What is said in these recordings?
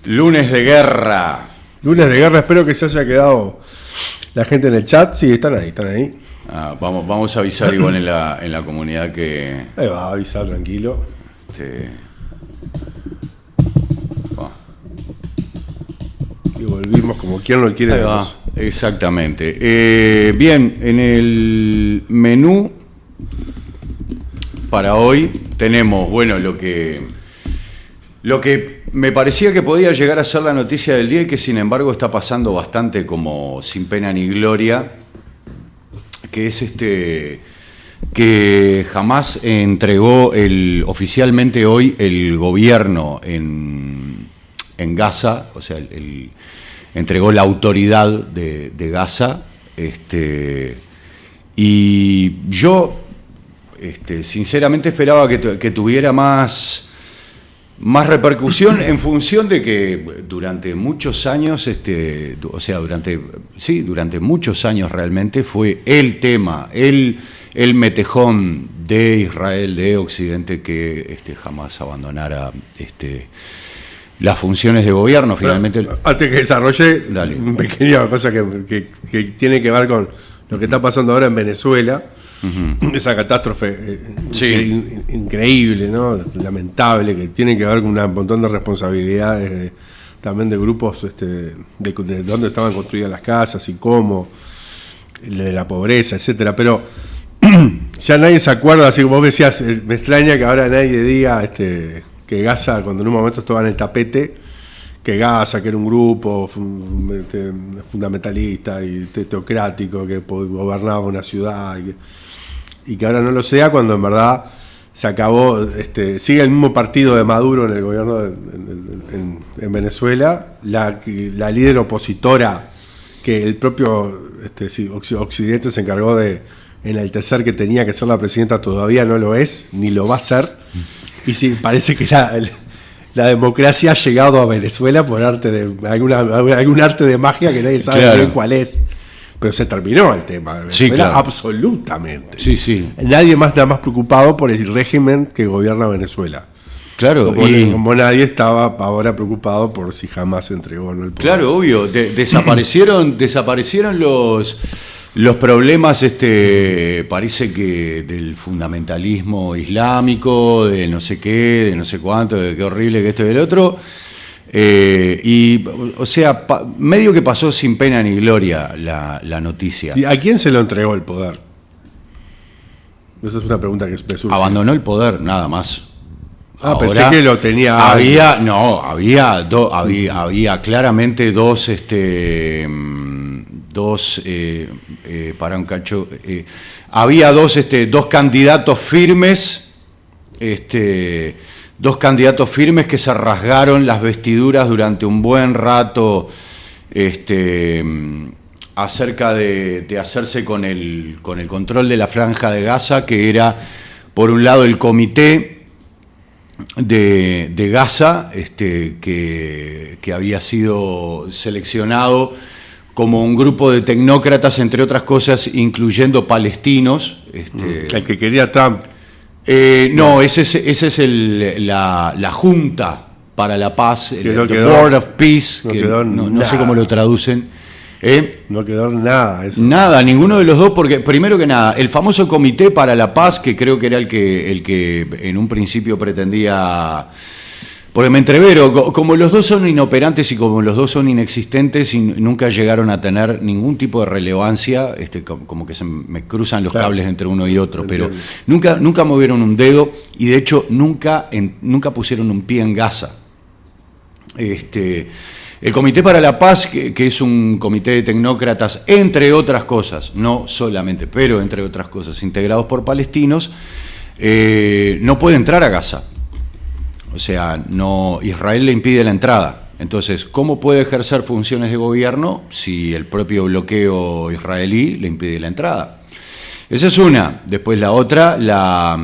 Lunes de guerra. Lunes de guerra, espero que se haya quedado la gente en el chat. Sí, están ahí. Vamos a avisar igual en la comunidad que... Ahí va a avisar, tranquilo. Y volvimos como quien lo quiere. Ahí va, exactamente. Bien, en el menú para hoy tenemos, bueno, lo que me parecía que podía llegar a ser la noticia del día y que sin embargo está pasando bastante como sin pena ni gloria, que es que Hamás entregó oficialmente hoy el gobierno en Gaza, o sea, entregó la autoridad de Gaza, y yo sinceramente esperaba que tuviera más repercusión en función de que durante muchos años, durante muchos años realmente fue el tema, el metejón de Israel, de Occidente, que jamás abandonara las funciones de gobierno. Finalmente. Antes que desarrolle, una pequeña cosa que tiene que ver con lo que está pasando ahora en Venezuela. Uh-huh. Esa catástrofe increíble, ¿no? Lamentable, que tiene que ver con un montón de responsabilidades también de grupos de dónde estaban construidas las casas y cómo, de la pobreza, etcétera. Pero ya nadie se acuerda, así como vos decías, me extraña que ahora nadie diga que Gaza, cuando en un momento estaba en el tapete, que Gaza, que era un grupo fundamentalista y teocrático que gobernaba una ciudad y que ahora no lo sea, cuando en verdad se acabó, sigue el mismo partido de Maduro en el gobierno en Venezuela, la líder opositora que el propio Occidente se encargó de enaltecer que tenía que ser la presidenta, todavía no lo es, ni lo va a ser, y sí, parece que la democracia ha llegado a Venezuela por arte de algún arte de magia que nadie sabe bien cuál es. Pero se terminó el tema de Venezuela, absolutamente. Sí. Nadie más está más preocupado por el régimen que gobierna Venezuela. Claro. Como nadie estaba ahora preocupado por si jamás se entregó o no el poder. Claro, obvio. Desaparecieron los problemas, parece que del fundamentalismo islámico, de no sé qué, de no sé cuánto, de qué horrible que esto y el otro. Medio que pasó sin pena ni gloria la noticia. ¿Y a quién se lo entregó el poder? Esa es una pregunta que me surge. Abandonó el poder, nada más. Ahora, pensé que lo tenía. Había claramente dos para un cacho. Había dos candidatos firmes. Dos candidatos firmes que se rasgaron las vestiduras durante un buen rato acerca de hacerse con el control de la franja de Gaza, que era, por un lado, el comité de Gaza, que había sido seleccionado como un grupo de tecnócratas, entre otras cosas, incluyendo palestinos. El que quería Trump. No, ese es la Junta para la Paz, the Board of Peace, no sé cómo lo traducen. No quedó nada. Eso. Nada, ninguno de los dos, porque primero que nada, el famoso Comité para la Paz, que creo que era el que en un principio pretendía... Porque me entrevero, como los dos son inoperantes y como los dos son inexistentes y nunca llegaron a tener ningún tipo de relevancia, como que se me cruzan los cables entre uno y otro, pero nunca movieron un dedo y de hecho nunca pusieron un pie en Gaza. El Comité para la Paz, que es un comité de tecnócratas, entre otras cosas, no solamente, pero entre otras cosas, integrados por palestinos, no puede entrar a Gaza. O sea, Israel le impide la entrada. Entonces, ¿cómo puede ejercer funciones de gobierno si el propio bloqueo israelí le impide la entrada? Esa es una. Después la otra, la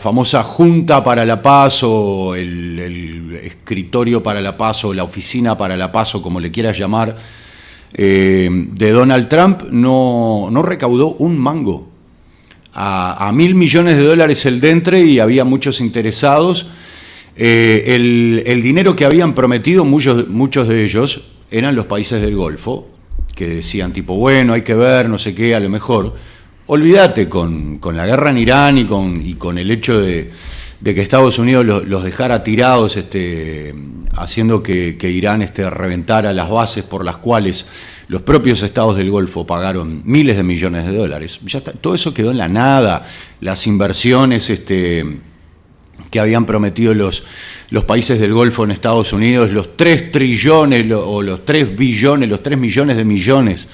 famosa Junta para la Paz o el Escritorio para la Paz o la Oficina para la Paz o como le quieras llamar, de Donald Trump no recaudó un mango. A $1.000 millones el dentre y había muchos interesados. El dinero que habían prometido muchos de ellos eran los países del Golfo, que decían tipo, bueno, hay que ver, no sé qué, a lo mejor. Olvídate con la guerra en Irán y con el hecho de que Estados Unidos los dejara tirados, haciendo que Irán reventara las bases por las cuales los propios estados del Golfo pagaron miles de millones de dólares. Ya está, todo eso quedó en la nada. Las inversiones que habían prometido los países del Golfo en Estados Unidos, los 3 trillones o los 3 billones, los 3 millones de millones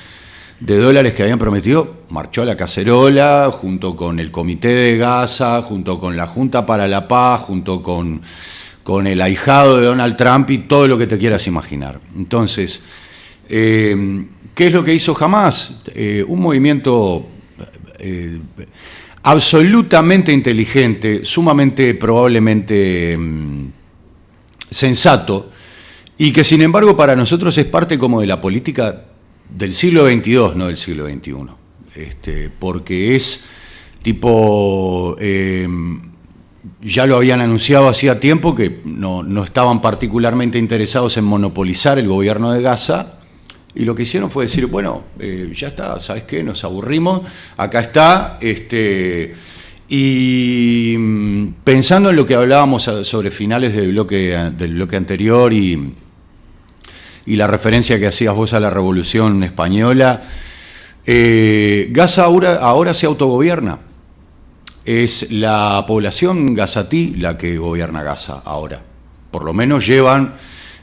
de dólares que habían prometido, marchó a la cacerola, junto con el Comité de Gaza, junto con la Junta para la Paz, junto con el ahijado de Donald Trump y todo lo que te quieras imaginar. Entonces, ¿qué es lo que hizo Hamás? Un movimiento absolutamente inteligente, sumamente probablemente sensato, y que sin embargo para nosotros es parte como de la política del siglo XXII, no del siglo XXI, porque es tipo, ya lo habían anunciado hacía tiempo que no estaban particularmente interesados en monopolizar el gobierno de Gaza, y lo que hicieron fue decir, bueno, ya está, ¿sabes qué? Nos aburrimos, acá está, y pensando en lo que hablábamos sobre finales del bloque anterior y la referencia que hacías vos a la Revolución Española, Gaza ahora se autogobierna. Es la población gazatí la que gobierna Gaza ahora. Por lo menos llevan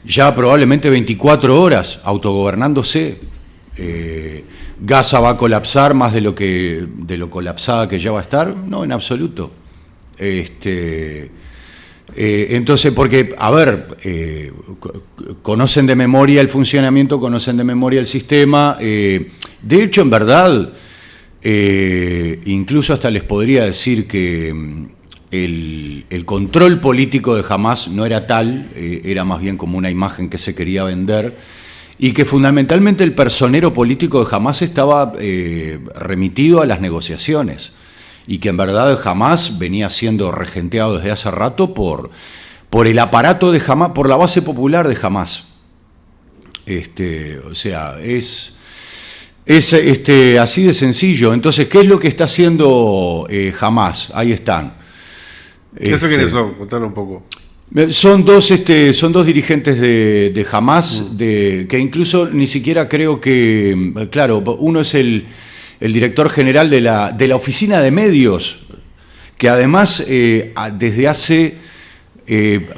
ya probablemente 24 horas autogobernándose. ¿Gaza va a colapsar más de lo colapsada que ya va a estar? No, en absoluto. Entonces, porque, a ver, conocen de memoria el funcionamiento, conocen de memoria el sistema. De hecho, en verdad, incluso hasta les podría decir que el control político de Hamás no era tal, era más bien como una imagen que se quería vender, y que fundamentalmente el personero político de Hamás estaba remitido a las negociaciones, y que en verdad Hamás venía siendo regenteado desde hace rato por el aparato de Hamás, por la base popular de Hamás. O sea, es así de sencillo. Entonces, ¿qué es lo que está haciendo Hamás? Ahí están. ¿Eso quiénes son? Contanos un poco. Son dos dirigentes de Hamás, que incluso ni siquiera creo que... Claro, uno es el director general de la oficina de medios, que además desde hace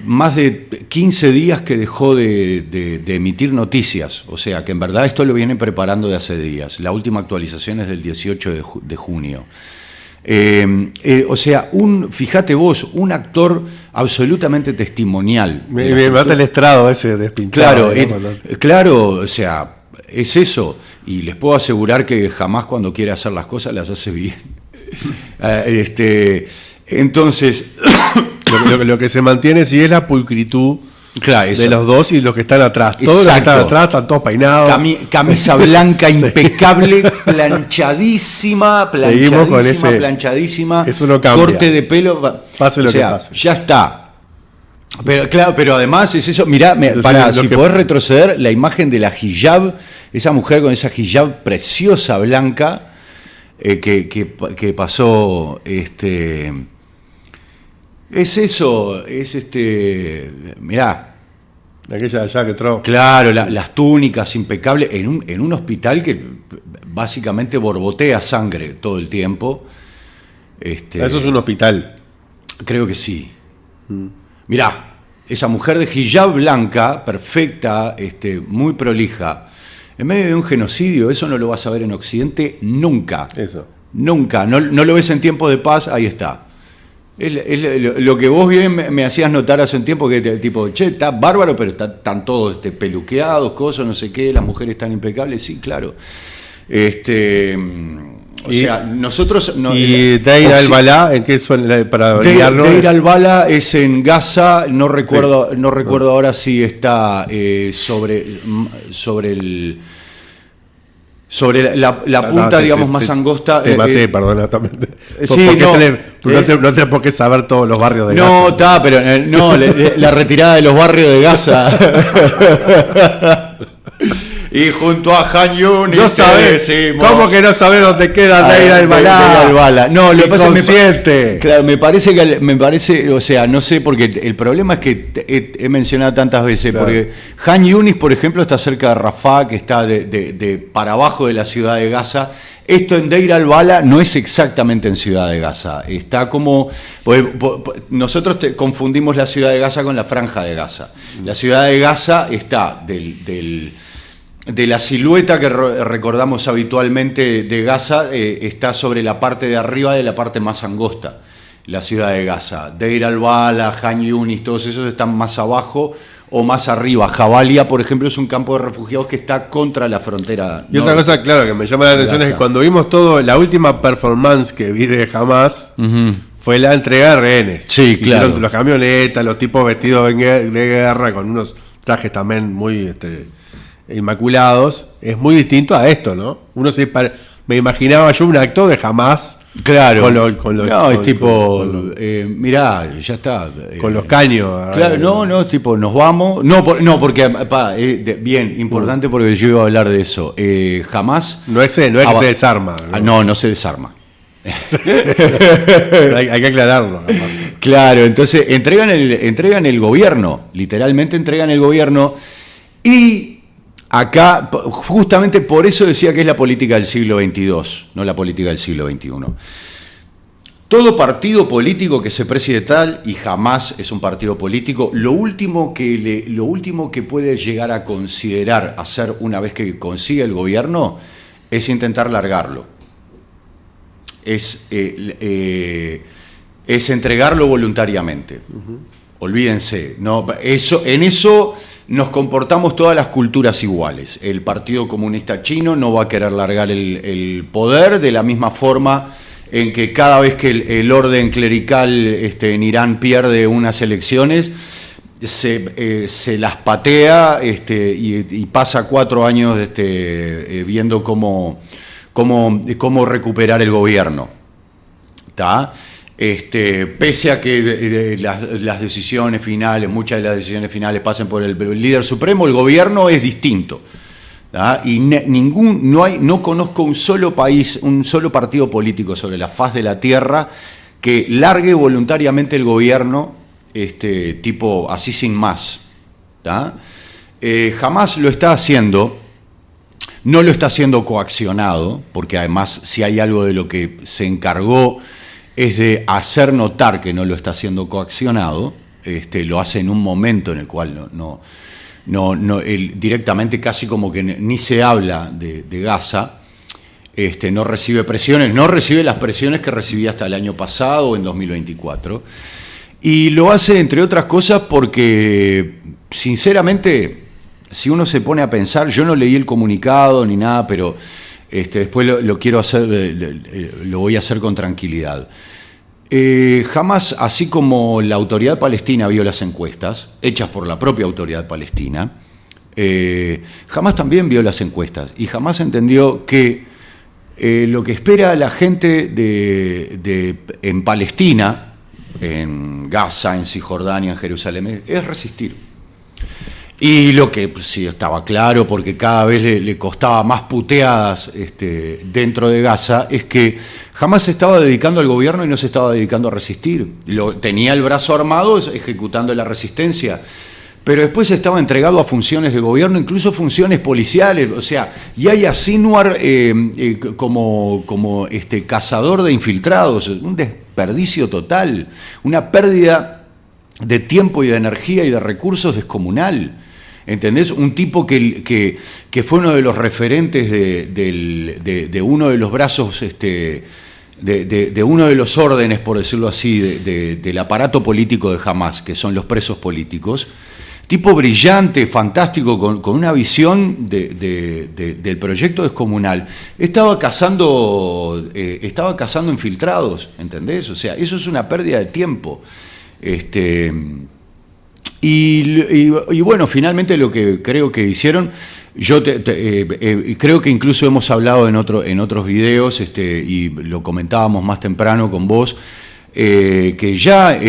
más de 15 días que dejó de emitir noticias. O sea, que en verdad esto lo vienen preparando de hace días. La última actualización es del 18 de junio. O sea, fíjate vos, un actor absolutamente testimonial. Me mata el estrado ese despintado. Claro, o sea, es eso. Y les puedo asegurar que jamás cuando quiere hacer las cosas las hace bien. Entonces, lo que se mantiene sí es la pulcritud. Claro, de los dos y los que están atrás. Todos los que están atrás están todos peinados. Camisa blanca impecable, planchadísima, Eso no cambia. Corte de pelo. Pase lo que pase. Ya está. Pero claro, pero además es eso. Mirá, si podés retroceder, la imagen de la hijab, esa mujer con esa hijab preciosa blanca que pasó. Es eso, mirá. Aquella de allá que trajo. Claro, las túnicas impecables, en un hospital que básicamente borbotea sangre todo el tiempo. Eso es un hospital. Creo que sí. Mirá, esa mujer de hijab blanca, perfecta, muy prolija, en medio de un genocidio, eso no lo vas a ver en Occidente nunca. Eso. Nunca, no lo ves en tiempo de paz, ahí está. Lo que vos bien me hacías notar hace un tiempo, que tipo, che, está bárbaro, pero están todos peluqueados, cosas, no sé qué, las mujeres están impecables, sí, claro. O sea, nosotros... ¿Y Deir al-Balá en qué suena para variarlo? Deir al-Balá es en Gaza, no recuerdo ahora si está sobre el... Sobre la punta, digamos, más angosta. Te maté, perdona. Sí, no tenés por qué saber todos los barrios de Gaza. No, está, pero no, la retirada de los barrios de Gaza. Y junto a Han Yunis. No sabés. ¿Cómo que no sabés dónde queda Deir al-Balah? No, lo que pasa es que claro, me parece, o sea, no sé, porque el problema es que he mencionado tantas veces, claro. Porque Han Yunis, por ejemplo, está cerca de Rafah, que está de para abajo de la ciudad de Gaza. Esto en Deir al-Balah no es exactamente en Ciudad de Gaza. Está como... Nosotros confundimos la Ciudad de Gaza con la Franja de Gaza. La Ciudad de Gaza está de la silueta que recordamos habitualmente de Gaza, está sobre la parte de arriba de la parte más angosta, la ciudad de Gaza. Deir al-Balah, Han Yunis, todos esos están más abajo o más arriba. Jabalia, por ejemplo, es un campo de refugiados que está contra la frontera. Y otra cosa, claro, que me llama la atención es que cuando vimos todo, la última performance que vi de Hamas fue la entrega de rehenes. Sí, claro. Hicieron las camionetas, los tipos vestidos de guerra con unos trajes también muy... inmaculados, es muy distinto a esto, ¿no? Me imaginaba yo un acto de Hamas, claro, con mirá, ya está, con los caños, claro, no, tipo, nos vamos, porque bien, importante, porque yo iba a hablar de eso. Hamas no es que se desarma, no se desarma. hay que aclararlo. Claro, entonces entregan el gobierno, literalmente entregan el gobierno. Y acá, justamente por eso decía que es la política del siglo XXII, no la política del siglo XXI. Todo partido político que se preside tal, y jamás es un partido político, lo último que puede llegar a considerar hacer una vez que consigue el gobierno es intentar largarlo. Es entregarlo voluntariamente. Olvídense, no, en eso nos comportamos todas las culturas iguales. El Partido Comunista Chino no va a querer largar el poder, de la misma forma en que cada vez que el orden clerical en Irán pierde unas elecciones, se las patea y pasa 4 años viendo cómo recuperar el gobierno. ¿Está? Pese a que las decisiones finales, muchas de las decisiones finales pasen por el líder supremo, el gobierno es distinto. ¿tá? Y no conozco un solo país, un solo partido político sobre la faz de la tierra que largue voluntariamente el gobierno, tipo así sin más. ¿tá? Jamás lo está haciendo. No lo está haciendo coaccionado, porque además si hay algo de lo que se encargó es de hacer notar que no lo está haciendo coaccionado, lo hace en un momento en el cual directamente casi como que ni se habla de Gaza, no recibe presiones, no recibe las presiones que recibía hasta el año pasado o en 2024, y lo hace entre otras cosas porque sinceramente, si uno se pone a pensar, yo no leí el comunicado ni nada, pero después lo quiero hacer, lo voy a hacer con tranquilidad. Jamás, así como la autoridad palestina vio las encuestas, hechas por la propia autoridad palestina, Jamás también vio las encuestas y jamás entendió que lo que espera la gente en Palestina, en Gaza, en Cisjordania, en Jerusalén, es resistir. Y lo que sí estaba claro, porque cada vez le costaba más puteadas dentro de Gaza, es que jamás se estaba dedicando al gobierno y no se estaba dedicando a resistir. Tenía el brazo armado ejecutando la resistencia, pero después estaba entregado a funciones de gobierno, incluso funciones policiales. O sea, Yahya Sinwar como cazador de infiltrados, un desperdicio total, una pérdida de tiempo y de energía y de recursos descomunal. ¿Entendés? Un tipo que fue uno de los referentes de uno de los brazos, de uno de los órdenes, por decirlo así, del aparato político de Hamás, que son los presos políticos. Tipo brillante, fantástico, con una visión del proyecto descomunal. Estaba cazando infiltrados, ¿entendés? O sea, eso es una pérdida de tiempo. Y bueno, finalmente lo que creo que hicieron Creo que incluso hemos hablado en otros videos, y lo comentábamos más temprano con vos, que ya,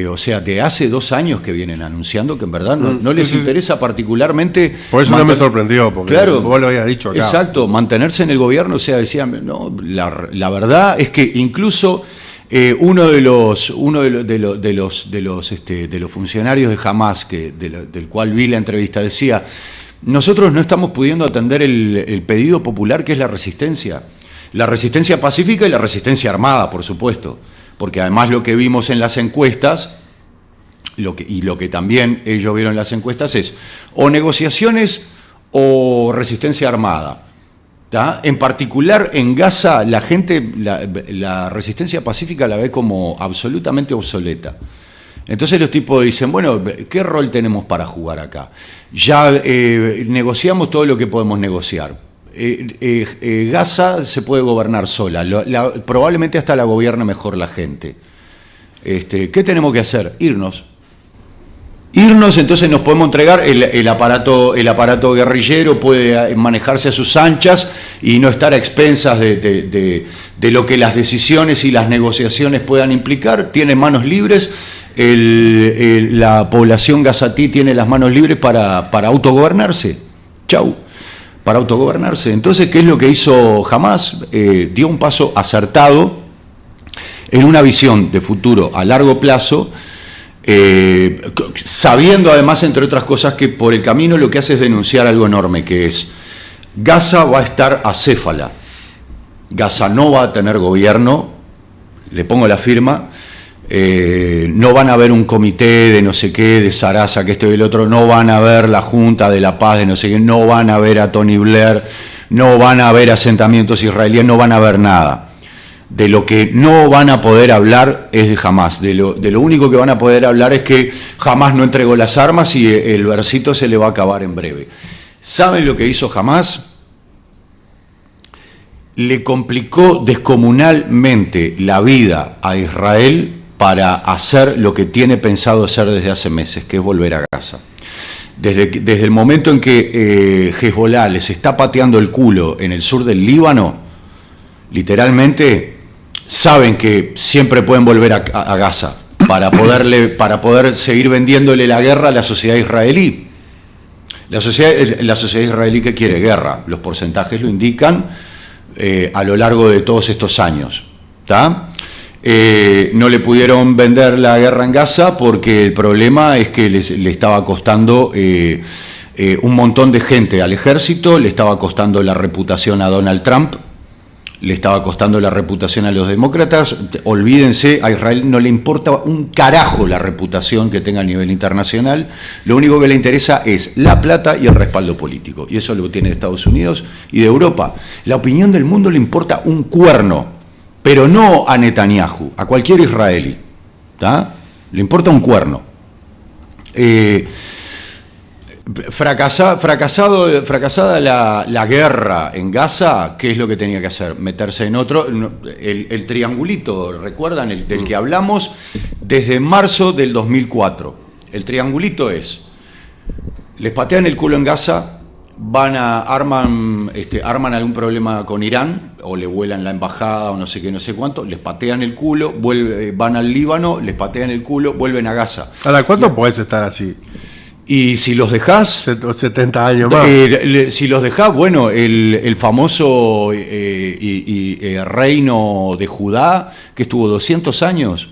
o sea, de hace 2 años que vienen anunciando que en verdad no les interesa particularmente. Por eso no me sorprendió, porque claro, vos lo habías dicho acá. Exacto, mantenerse en el gobierno, o sea, decían, no, la verdad es que incluso uno de los funcionarios de Hamás, del cual vi la entrevista, decía: nosotros no estamos pudiendo atender el pedido popular, que es la resistencia pacífica y la resistencia armada, por supuesto. Porque además lo que vimos en las encuestas, lo que también ellos vieron en las encuestas es o negociaciones o resistencia armada. ¿Tá? En particular en Gaza la gente la resistencia pacífica la ve como absolutamente obsoleta. Entonces los tipos dicen, bueno, ¿qué rol tenemos para jugar acá? Ya negociamos todo lo que podemos negociar. Gaza se puede gobernar sola, probablemente hasta la gobierne mejor la gente. ¿Qué tenemos que hacer? Irnos, entonces nos podemos entregar, el aparato guerrillero puede manejarse a sus anchas y no estar a expensas de lo que las decisiones y las negociaciones puedan implicar. Tiene manos libres, la población gazatí tiene las manos libres para autogobernarse. Chau. Para autogobernarse. Entonces, ¿qué es lo que hizo Hamás? Dio un paso acertado en una visión de futuro a largo plazo, sabiendo además, entre otras cosas, que por el camino lo que hace es denunciar algo enorme, que es: Gaza va a estar acéfala, Gaza no va a tener gobierno, le pongo la firma. No van a ver un comité de no sé qué, de Sarasa, que esto y el otro, no van a ver la Junta de la Paz de no sé qué, no van a ver a Tony Blair, no van a ver asentamientos israelíes, no van a ver nada. De lo que no van a poder hablar es de Hamás. De lo único que van a poder hablar es que Hamás no entregó las armas y el versito se le va a acabar en breve. ¿Saben lo que hizo Hamás? Le complicó descomunalmente la vida a Israel para hacer lo que tiene pensado hacer desde hace meses, que es volver a Gaza. Desde el momento en que Hezbollah les está pateando el culo en el sur del Líbano, literalmente saben que siempre pueden volver a Gaza para poder seguir vendiéndole la guerra a la sociedad israelí. La sociedad israelí, que quiere guerra, los porcentajes lo indican a lo largo de todos estos años. ¿Está? No le pudieron vender la guerra en Gaza porque el problema es que le estaba costando un montón de gente al ejército, le estaba costando la reputación a Donald Trump, le estaba costando la reputación a los demócratas. Olvídense, a Israel no le importa un carajo la reputación que tenga a nivel internacional, lo único que le interesa es la plata y el respaldo político, y eso lo tiene de Estados Unidos y de Europa. La opinión del mundo le importa un cuerno, pero no a Netanyahu, a cualquier israelí, ¿tá? Le importa un cuerno. Fracasada la guerra en Gaza, ¿qué es lo que tenía que hacer? Meterse en otro, el triangulito, ¿recuerdan? Del que hablamos desde marzo del 2004. El triangulito es: les patean el culo en Gaza, arman algún problema con Irán, o le vuelan la embajada o no sé qué, no sé cuánto, les patean el culo, van al Líbano, les patean el culo, vuelven a Gaza. ¿Ahora cuánto podés estar así? Y si los dejás... 70 años más. Si los dejás, bueno, el famoso reino de Judá, que estuvo 200 años,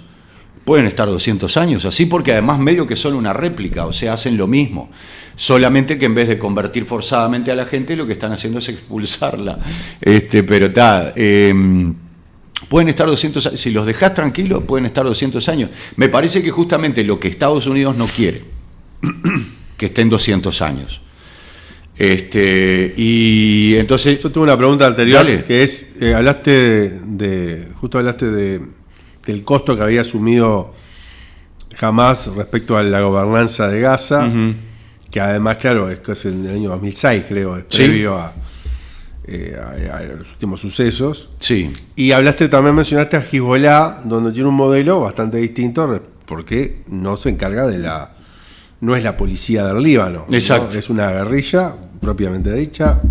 pueden estar 200 años así, porque además medio que son una réplica, o sea, hacen lo mismo. Solamente que en vez de convertir forzadamente a la gente, lo que están haciendo es expulsarla. Pero está... pueden estar 200 años. Si los dejás tranquilos, pueden estar 200 años. Me parece que justamente lo que Estados Unidos no quiere, que estén 200 años. Y entonces... Yo tuve una pregunta anterior, dale. Que es, hablaste del costo que había asumido Hamás respecto a la gobernanza de Gaza, que además, claro, es en el año 2006, creo, es previo a los últimos sucesos. Sí. Y también mencionaste a Hezbollah, donde tiene un modelo bastante distinto, porque no se encarga de no es la policía del Líbano. Exacto. ¿no? Es una guerrilla propiamente dicha.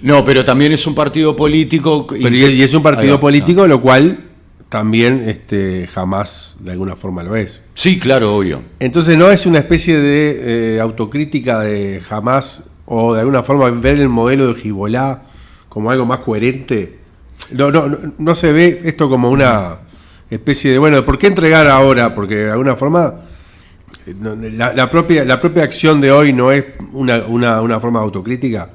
No, pero también es un partido político. Y es un partido político, lo cual también Hamás de alguna forma lo es. Sí, claro, obvio. Entonces no es una especie de autocrítica de Hamás o de alguna forma ver el modelo de Hezbollah como algo más coherente. No se ve esto como una especie de, bueno, ¿por qué entregar ahora? Porque de alguna forma la propia acción de hoy no es una forma de autocrítica.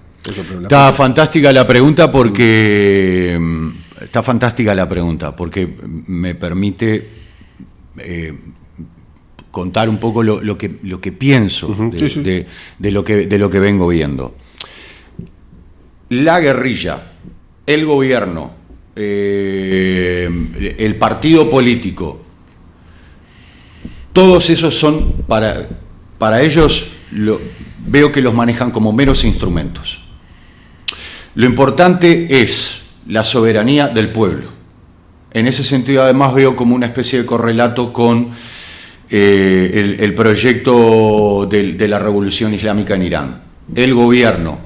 Está fantástica la pregunta porque me permite contar un poco lo que pienso de lo que vengo viendo. La guerrilla, el gobierno, el partido político, todos esos son para ellos veo que los manejan como meros instrumentos. Lo importante es la soberanía del pueblo. En ese sentido, además, veo como una especie de correlato con el proyecto de la revolución islámica en Irán. El gobierno,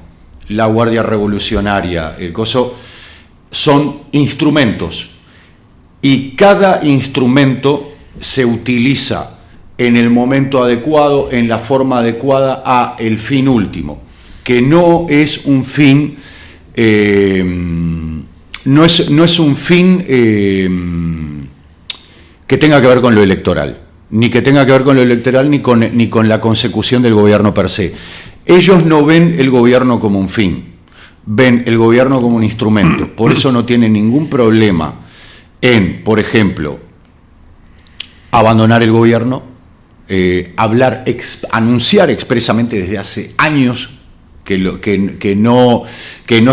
la Guardia Revolucionaria, el coso, son instrumentos. Y cada instrumento se utiliza en el momento adecuado, en la forma adecuada a el fin último, que no es un fin... no es un fin que tenga que ver con lo electoral, ni que tenga que ver con lo electoral ni con la consecución del gobierno per se. Ellos no ven el gobierno como un fin, ven el gobierno como un instrumento. Por eso no tienen ningún problema en, por ejemplo, abandonar el gobierno, anunciar expresamente desde hace años que no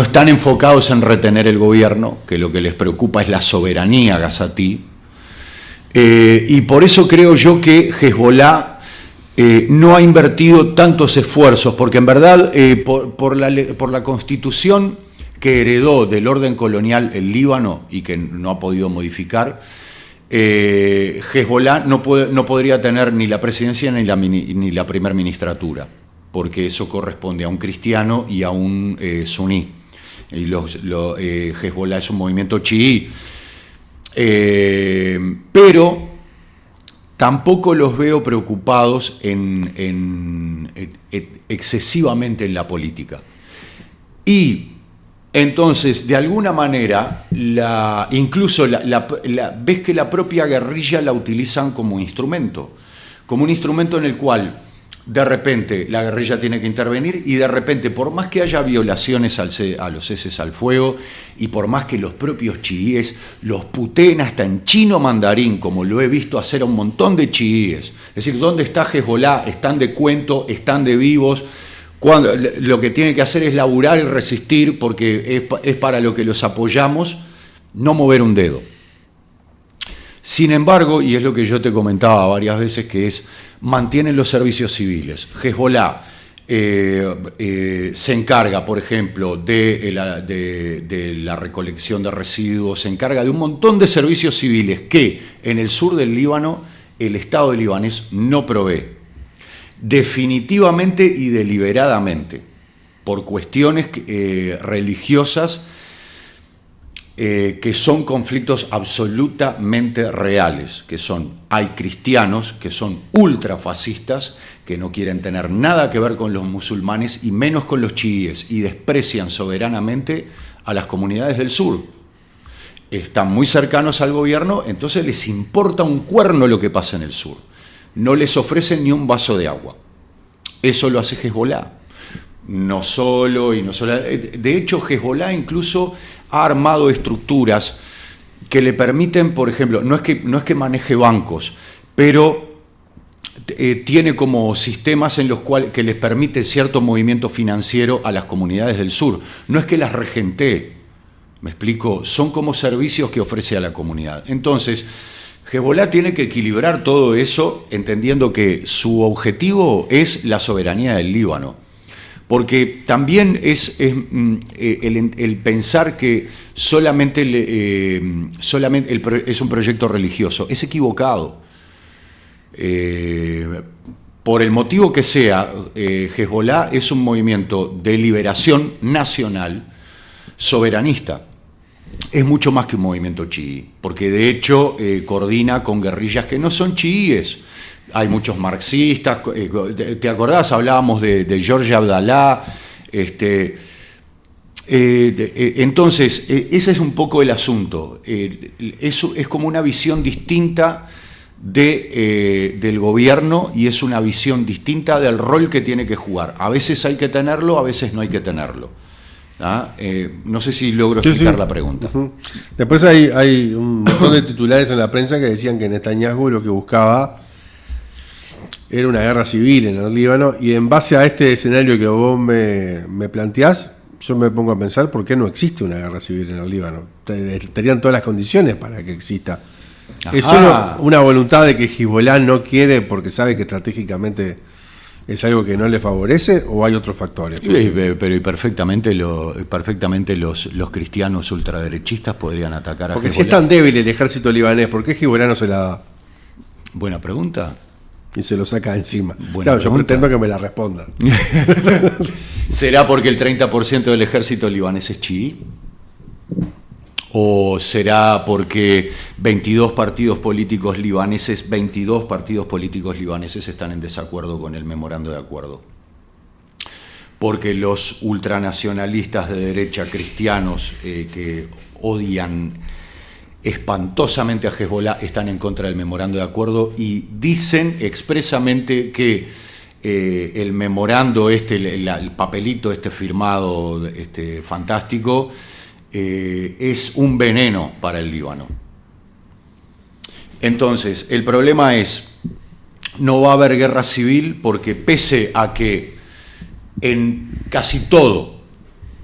están enfocados en retener el gobierno, que lo que les preocupa es la soberanía gazatí. Y por eso creo yo que Hezbollah no ha invertido tantos esfuerzos, porque en verdad por la constitución que heredó del orden colonial el Líbano y que no ha podido modificar, Hezbollah no podría tener ni la presidencia ni la primer ministratura, porque eso corresponde a un cristiano y a un suní. Y Hezbollah es un movimiento chií. Pero tampoco los veo preocupados excesivamente en la política. Y entonces, de alguna manera, incluso ves que la propia guerrilla la utilizan como un instrumento en el cual de repente la guerrilla tiene que intervenir y de repente, por más que haya violaciones a los ceses al fuego y por más que los propios chiíes los puteen hasta en chino mandarín, como lo he visto hacer a un montón de chiíes, es decir, ¿dónde está Hezbollah? Están de cuento, están de vivos, cuando lo que tiene que hacer es laburar y resistir porque es para lo que los apoyamos, no mover un dedo. Sin embargo, y es lo que yo te comentaba varias veces, que es mantienen los servicios civiles. Hezbollah se encarga, por ejemplo, de la recolección de residuos, se encarga de un montón de servicios civiles que en el sur del Líbano el Estado libanés no provee, definitivamente y deliberadamente, por cuestiones religiosas, que son conflictos absolutamente reales, hay cristianos que son ultrafascistas, que no quieren tener nada que ver con los musulmanes y menos con los chiíes, y desprecian soberanamente a las comunidades del sur. Están muy cercanos al gobierno, entonces les importa un cuerno lo que pasa en el sur. No les ofrecen ni un vaso de agua. Eso lo hace Hezbollah. No solo. De hecho, Hezbollah incluso ha armado estructuras que le permiten, por ejemplo, no es que maneje bancos, pero tiene como sistemas en los cuales que les permite cierto movimiento financiero a las comunidades del sur. No es que las regentee, me explico, son como servicios que ofrece a la comunidad. Entonces, Hezbollah tiene que equilibrar todo eso, entendiendo que su objetivo es la soberanía del Líbano. Porque también es el pensar que solamente es un proyecto religioso. Es equivocado. por el motivo que sea, Hezbollah es un movimiento de liberación nacional soberanista. Es mucho más que un movimiento chií, porque de hecho coordina con guerrillas que no son chiíes. Hay muchos marxistas, ¿te acordás? Hablábamos de George Abdallah. Entonces, ese es un poco el asunto. Es como una visión distinta del gobierno y es una visión distinta del rol que tiene que jugar. A veces hay que tenerlo, a veces no hay que tenerlo. No sé si logro explicar la pregunta. Uh-huh. Después hay un montón de titulares en la prensa que decían que Netanyahu lo que buscaba era una guerra civil en el Líbano, y en base a este escenario que vos me planteás, yo me pongo a pensar por qué no existe una guerra civil en el Líbano. Tenían todas las condiciones para que exista. Ajá. ¿Es solo una voluntad de que Hezbollah no quiere porque sabe que estratégicamente es algo que no le favorece, o hay otros factores? Pero perfectamente los cristianos ultraderechistas podrían atacar a Hezbollah. Porque si es tan débil el ejército libanés, ¿por qué Hezbollah no se la da? Buena pregunta. Y se lo saca encima. Buena pregunta. Yo pretendo que me la responda. ¿Será porque el 30% del ejército libanés es chií? ¿O será porque 22 partidos políticos libaneses están en desacuerdo con el memorando de acuerdo? Porque los ultranacionalistas de derecha cristianos que odian espantosamente a Hezbollah están en contra del memorando de acuerdo y dicen expresamente que el memorando el papelito firmado fantástico es un veneno para el Líbano. Entonces, el problema es, no va a haber guerra civil porque pese a que en casi todo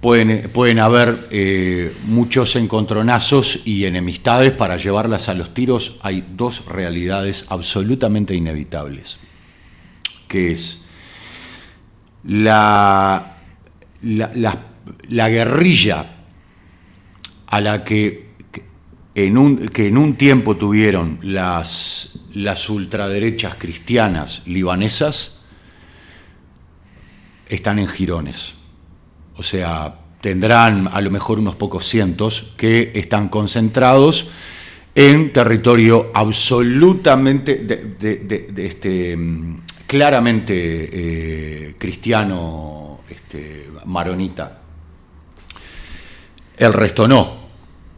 pueden haber muchos encontronazos y enemistades para llevarlas a los tiros, hay dos realidades absolutamente inevitables, que es la guerrilla a la que en un tiempo tuvieron las ultraderechas cristianas libanesas, están en jirones. O sea, tendrán a lo mejor unos pocos cientos que están concentrados en territorio absolutamente, claramente cristiano, maronita. El resto no.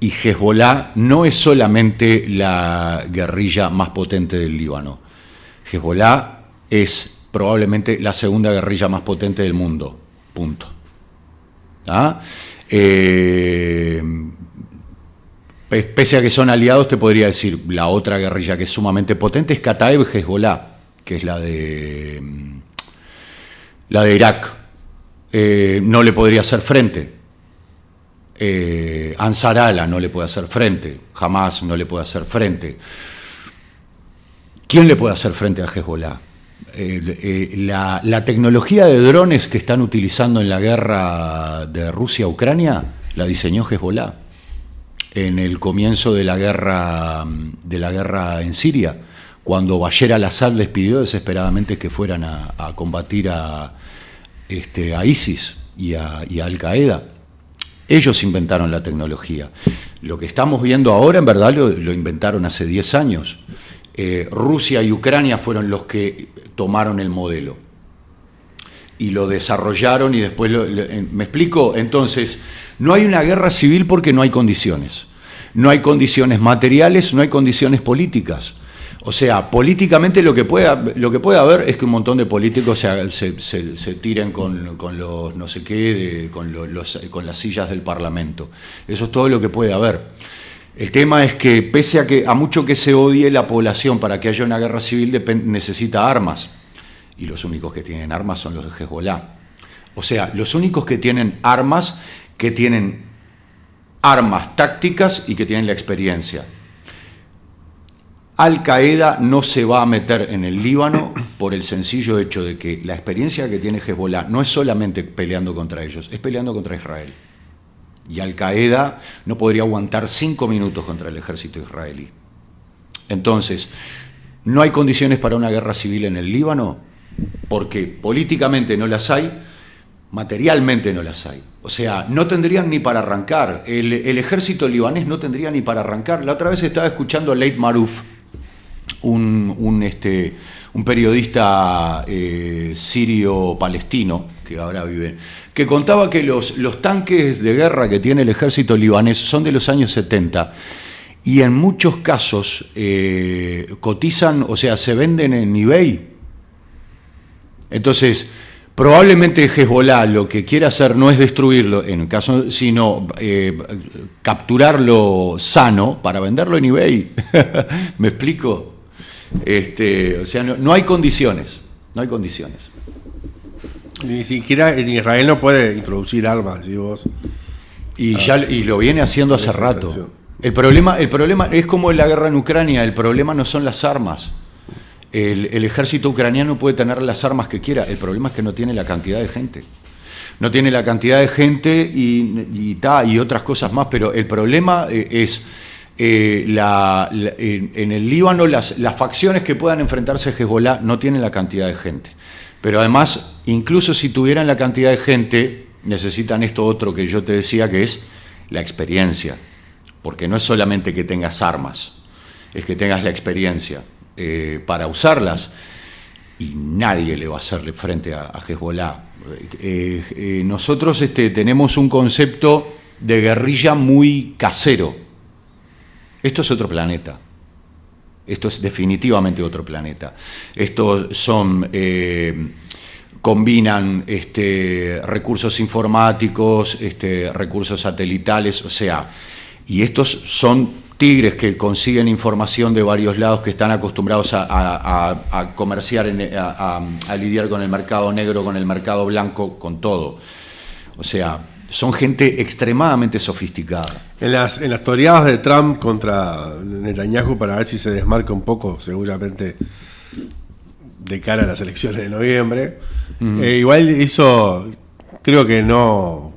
Y Hezbollah no es solamente la guerrilla más potente del Líbano. Hezbollah es probablemente la segunda guerrilla más potente del mundo. Punto. Pese a que son aliados, te podría decir, la otra guerrilla que es sumamente potente es Kataeb Hezbollah, que es la de Irak. No le podría hacer frente. Ansar Allah no le puede hacer frente. Hamas no le puede hacer frente. ¿Quién le puede hacer frente a Hezbollah? La tecnología de drones que están utilizando en la guerra de Rusia-Ucrania la diseñó Hezbollah en el comienzo de la guerra en Siria, cuando Bashar al-Assad les pidió desesperadamente que fueran a combatir a ISIS y a Al-Qaeda. Ellos inventaron la tecnología. Lo que estamos viendo ahora, en verdad, lo inventaron hace 10 años. Rusia y Ucrania fueron los que tomaron el modelo y lo desarrollaron y después ¿me explico? Entonces, no hay una guerra civil porque no hay condiciones. No hay condiciones materiales, no hay condiciones políticas. O sea, políticamente lo que puede haber es que un montón de políticos se tiren con los no sé qué, con las sillas del Parlamento. Eso es todo lo que puede haber. El tema es que, pese a mucho que se odie la población para que haya una guerra civil, necesita armas. Y los únicos que tienen armas son los de Hezbollah. O sea, los únicos que tienen armas tácticas y que tienen la experiencia. Al-Qaeda no se va a meter en el Líbano por el sencillo hecho de que la experiencia que tiene Hezbollah no es solamente peleando contra ellos, es peleando contra Israel. Y Al-Qaeda no podría aguantar 5 minutos contra el ejército israelí. Entonces, ¿no hay condiciones para una guerra civil en el Líbano? porque políticamente no las hay, materialmente no las hay. O sea, no tendrían ni para arrancar. El ejército libanés no tendría ni para arrancar. La otra vez estaba escuchando a Leit Marouf, un periodista sirio-palestino, que ahora vive, que contaba que los tanques de guerra que tiene el ejército libanés son de los años 70, y en muchos casos cotizan, o sea, se venden en eBay. Entonces, probablemente Hezbollah lo que quiere hacer no es destruirlo, en el caso, sino capturarlo sano para venderlo en eBay. ¿Me explico? O sea, no hay condiciones, no hay condiciones. Ni siquiera en Israel no puede introducir armas, decís vos. Y lo viene haciendo hace rato. El problema es como en la guerra en Ucrania, el problema no son las armas. El ejército ucraniano puede tener las armas que quiera, el problema es que no tiene la cantidad de gente. No tiene la cantidad de gente y otras cosas más, pero el problema es en el Líbano las facciones que puedan enfrentarse a Hezbollah no tienen la cantidad de gente. Pero además, incluso si tuvieran la cantidad de gente, necesitan esto otro que yo te decía, que es la experiencia. Porque no es solamente que tengas armas, es que tengas la experiencia para usarlas, y nadie le va a hacerle frente a Hezbollah. Nosotros tenemos un concepto de guerrilla muy casero. Esto es otro planeta. Esto es definitivamente otro planeta. Estos son... combinan recursos informáticos, recursos satelitales, o sea, y estos son tigres que consiguen información de varios lados, que están acostumbrados a comerciar, a lidiar con el mercado negro, con el mercado blanco, con todo. O sea, son gente extremadamente sofisticada. En las toreadas de Trump contra Netanyahu, para ver si se desmarca un poco, seguramente de cara a las elecciones de noviembre, igual hizo, creo que no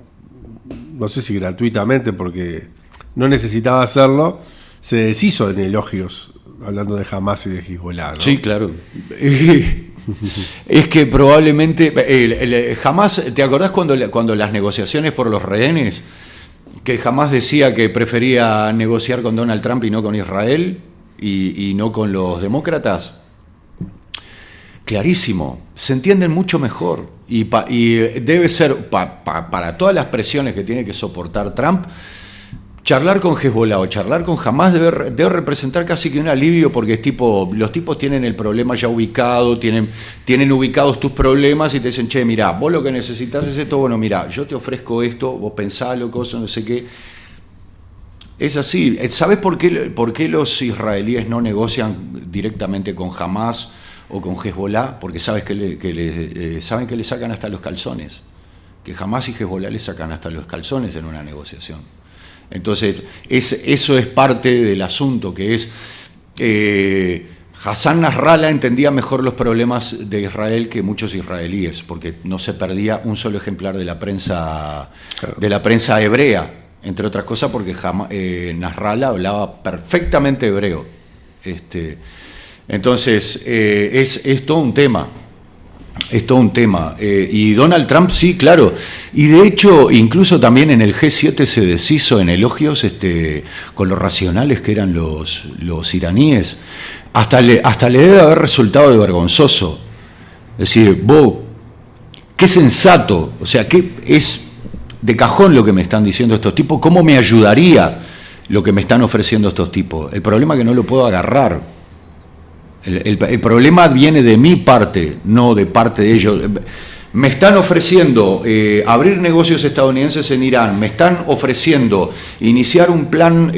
sé si gratuitamente, porque no necesitaba hacerlo, se deshizo en elogios, hablando de Hamas y de Hezbollah, ¿no? Sí, claro. Es que probablemente Hamas, ¿te acordás cuando las negociaciones por los rehenes, que Hamas decía que prefería negociar con Donald Trump y no con Israel y no con los demócratas? Clarísimo, se entienden mucho mejor y debe ser para todas las presiones que tiene que soportar Trump, charlar con Hezbollah o charlar con Hamas debe representar casi que un alivio, porque los tipos tienen el problema ya ubicado, tienen ubicados tus problemas y te dicen, che, mirá, vos lo que necesitas es esto, bueno, mirá, yo te ofrezco esto, vos pensalo, cosas, no sé qué. Es así. ¿Sabés por qué los israelíes no negocian directamente con Hamas o con Hezbollah? Porque saben que le sacan hasta los calzones, que Hamas y Hezbollah le sacan hasta los calzones en una negociación. Entonces, eso es parte del asunto, que es Hassan Nasrallah entendía mejor los problemas de Israel que muchos israelíes, porque no se perdía un solo ejemplar de la prensa hebrea, entre otras cosas porque Nasrallah hablaba perfectamente hebreo. Entonces, es todo un tema. Es todo un tema. Y Donald Trump, sí, claro. Y de hecho, incluso también en el G7 se deshizo en elogios con lo racionales que eran los iraníes. Hasta le debe haber resultado de vergonzoso. Es decir, vos, qué sensato, o sea, qué es de cajón lo que me están diciendo estos tipos, cómo me ayudaría lo que me están ofreciendo estos tipos. El problema es que no lo puedo agarrar. El problema viene de mi parte, no de parte de ellos. Me están ofreciendo abrir negocios estadounidenses en Irán, me están ofreciendo iniciar un plan,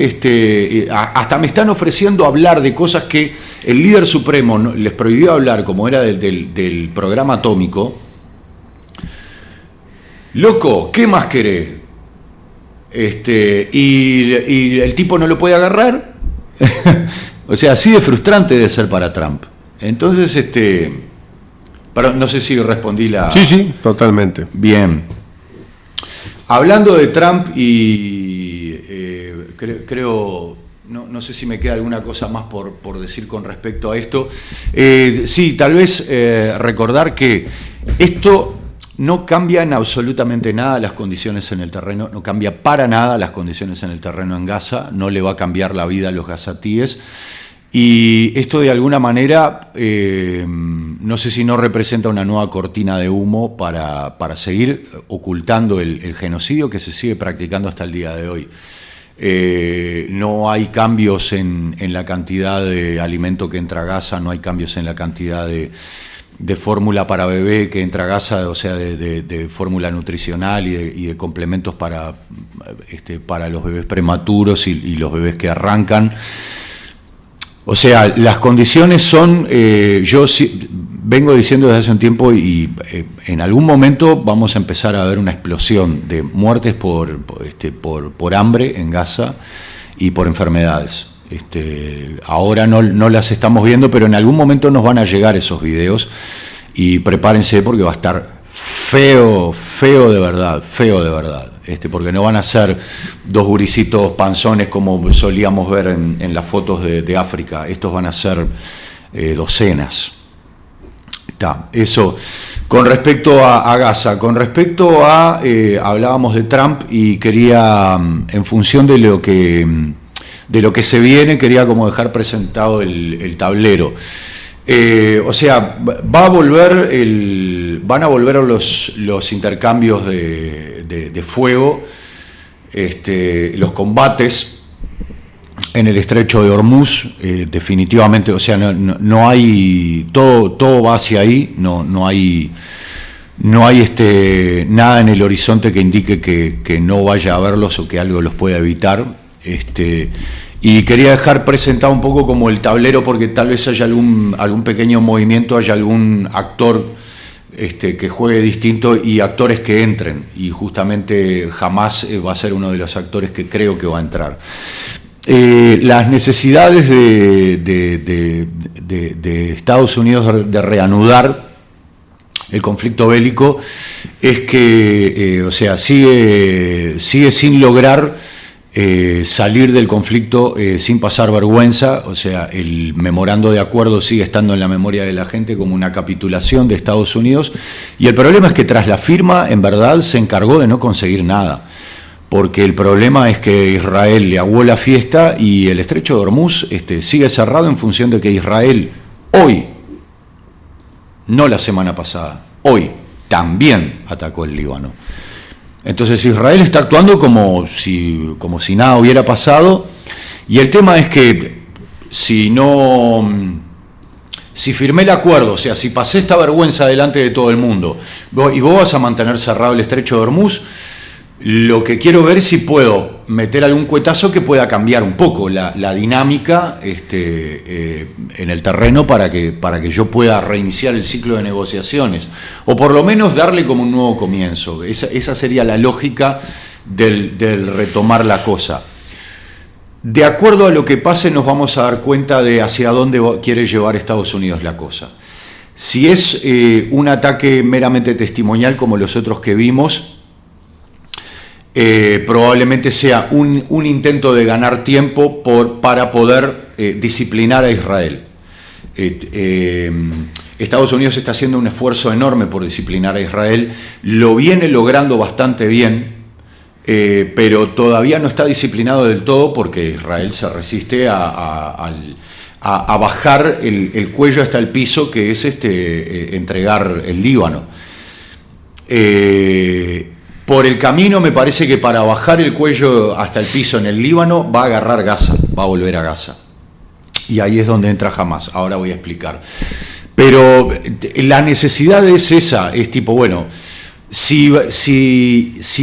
hasta me están ofreciendo hablar de cosas que el líder supremo les prohibió hablar, como era del programa atómico. Loco, ¿qué más querés? Y el tipo no lo puede agarrar. O sea, así de frustrante debe ser para Trump. Entonces, pero no sé si respondí la... Sí, totalmente. Bien. Hablando de Trump y creo No sé si me queda alguna cosa más por decir con respecto a esto. Sí, tal vez recordar que esto no cambia en absolutamente nada las condiciones en el terreno, no cambia para nada las condiciones en el terreno en Gaza, no le va a cambiar la vida a los gazatíes. Y esto de alguna manera, no sé si no representa una nueva cortina de humo para seguir ocultando el genocidio que se sigue practicando hasta el día de hoy. No hay cambios en la cantidad de alimento que entra a Gaza, no hay cambios en la cantidad de fórmula para bebé que entra a Gaza, o sea, de fórmula nutricional y de complementos para los bebés prematuros y los bebés que arrancan. O sea, las condiciones son, yo vengo diciendo desde hace un tiempo y en algún momento vamos a empezar a ver una explosión de muertes por hambre en Gaza y por enfermedades. Ahora no las estamos viendo, pero en algún momento nos van a llegar esos videos y prepárense porque va a estar feo de verdad, porque no van a ser dos gurisitos panzones como solíamos ver en las fotos de África, estos van a ser docenas. Eso con respecto a Gaza. Con respecto a, hablábamos de Trump y quería, en función de lo que se viene, quería como dejar presentado el tablero. O sea, van a volver los intercambios de fuego, los combates en el estrecho de Hormuz, definitivamente, o sea, no hay, todo va hacia ahí, no hay nada en el horizonte que indique que no vaya a haberlos o que algo los pueda evitar. Y quería dejar presentado un poco como el tablero, porque tal vez haya algún pequeño movimiento, haya algún actor que juegue distinto y actores que entren, y justamente Hamás va a ser uno de los actores que creo que va a entrar. Las necesidades de Estados Unidos de reanudar el conflicto bélico es que, o sea, sigue sin lograr salir del conflicto sin pasar vergüenza. O sea, el memorando de acuerdo sigue estando en la memoria de la gente como una capitulación de Estados Unidos, y el problema es que tras la firma en verdad se encargó de no conseguir nada, porque el problema es que Israel le aguó la fiesta y el estrecho de Hormuz sigue cerrado en función de que Israel hoy, no la semana pasada, hoy también atacó el Líbano. Entonces Israel está actuando como si nada hubiera pasado, y el tema es que si firmé el acuerdo, o sea, si pasé esta vergüenza delante de todo el mundo y vos vas a mantener cerrado el estrecho de Hormuz, lo que quiero ver es si puedo meter algún cuetazo que pueda cambiar un poco la dinámica en el terreno para que yo pueda reiniciar el ciclo de negociaciones, o por lo menos darle como un nuevo comienzo. Esa sería la lógica del retomar la cosa. De acuerdo a lo que pase, nos vamos a dar cuenta de hacia dónde quiere llevar Estados Unidos la cosa. Si es un ataque meramente testimonial como los otros que vimos, probablemente sea un intento de ganar tiempo para poder disciplinar a Israel. Estados Unidos está haciendo un esfuerzo enorme por disciplinar a Israel, lo viene logrando bastante bien, pero todavía no está disciplinado del todo, porque Israel se resiste a bajar el cuello hasta el piso, que es entregar el Líbano. Por el camino me parece que para bajar el cuello hasta el piso en el Líbano va a agarrar Gaza, va a volver a Gaza. Y ahí es donde entra Hamás, ahora voy a explicar. Pero la necesidad es esa, es tipo, bueno, si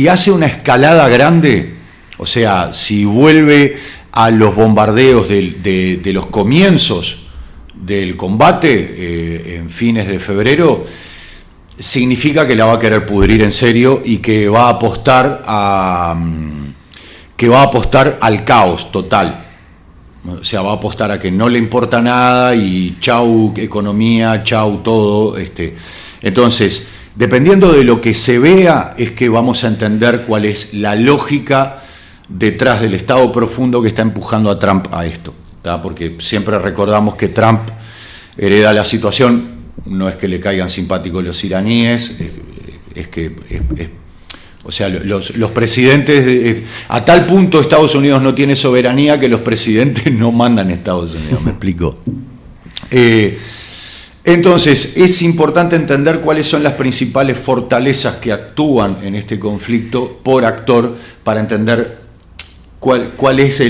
hace una escalada grande, o sea, si vuelve a los bombardeos de los comienzos del combate en fines de febrero, significa que la va a querer pudrir en serio y que va a apostar al caos total. O sea, va a apostar a que no le importa nada y chau economía, chau todo. Entonces, dependiendo de lo que se vea, es que vamos a entender cuál es la lógica detrás del Estado profundo que está empujando a Trump a esto, ¿tá? Porque siempre recordamos que Trump hereda la situación, no es que le caigan simpáticos los iraníes, es que o sea, los presidentes, a tal punto Estados Unidos no tiene soberanía que los presidentes no mandan a Estados Unidos, ¿me explico? Entonces, es importante entender cuáles son las principales fortalezas que actúan en este conflicto por actor para entender cuál es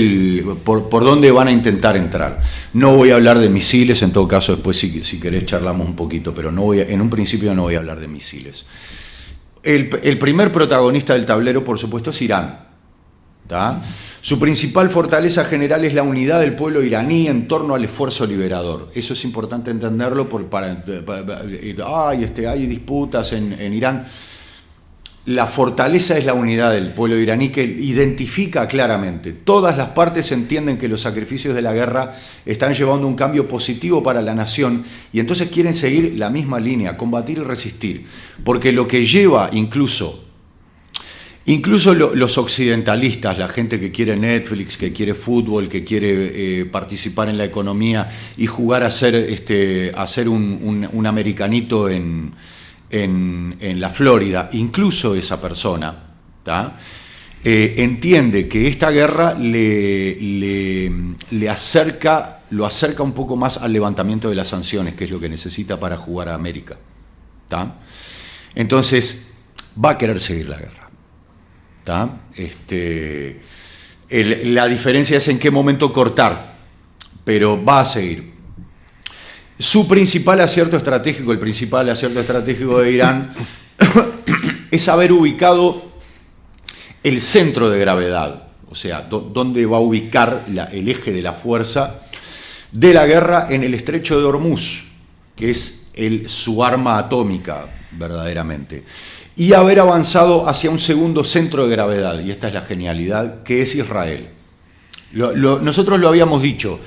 por dónde van a intentar entrar. No voy a hablar de misiles, en todo caso después si querés charlamos un poquito, pero en un principio no voy a hablar de misiles. El primer protagonista del tablero, por supuesto, es Irán, ¿tá? Su principal fortaleza general es la unidad del pueblo iraní en torno al esfuerzo liberador. Eso es importante entenderlo, hay disputas en Irán. La fortaleza es la unidad del pueblo iraní, que identifica claramente. Todas las partes entienden que los sacrificios de la guerra están llevando un cambio positivo para la nación y entonces quieren seguir la misma línea, combatir y resistir. Porque lo que lleva incluso los occidentalistas, la gente que quiere Netflix, que quiere fútbol, que quiere participar en la economía y jugar a ser un americanito en la Florida, incluso esa persona, ¿tá? Entiende que esta guerra lo acerca un poco más al levantamiento de las sanciones, que es lo que necesita para jugar a América, ¿tá? Entonces va a querer seguir la guerra, ¿tá? La diferencia es en qué momento cortar, pero va a seguir. Su principal acierto estratégico, el principal acierto estratégico de Irán, es haber ubicado el centro de gravedad, o sea, dónde va a ubicar el eje de la fuerza de la guerra en el estrecho de Hormuz, que es su arma atómica, verdaderamente, y haber avanzado hacia un segundo centro de gravedad, y esta es la genialidad, que es Israel. Nosotros lo habíamos dicho.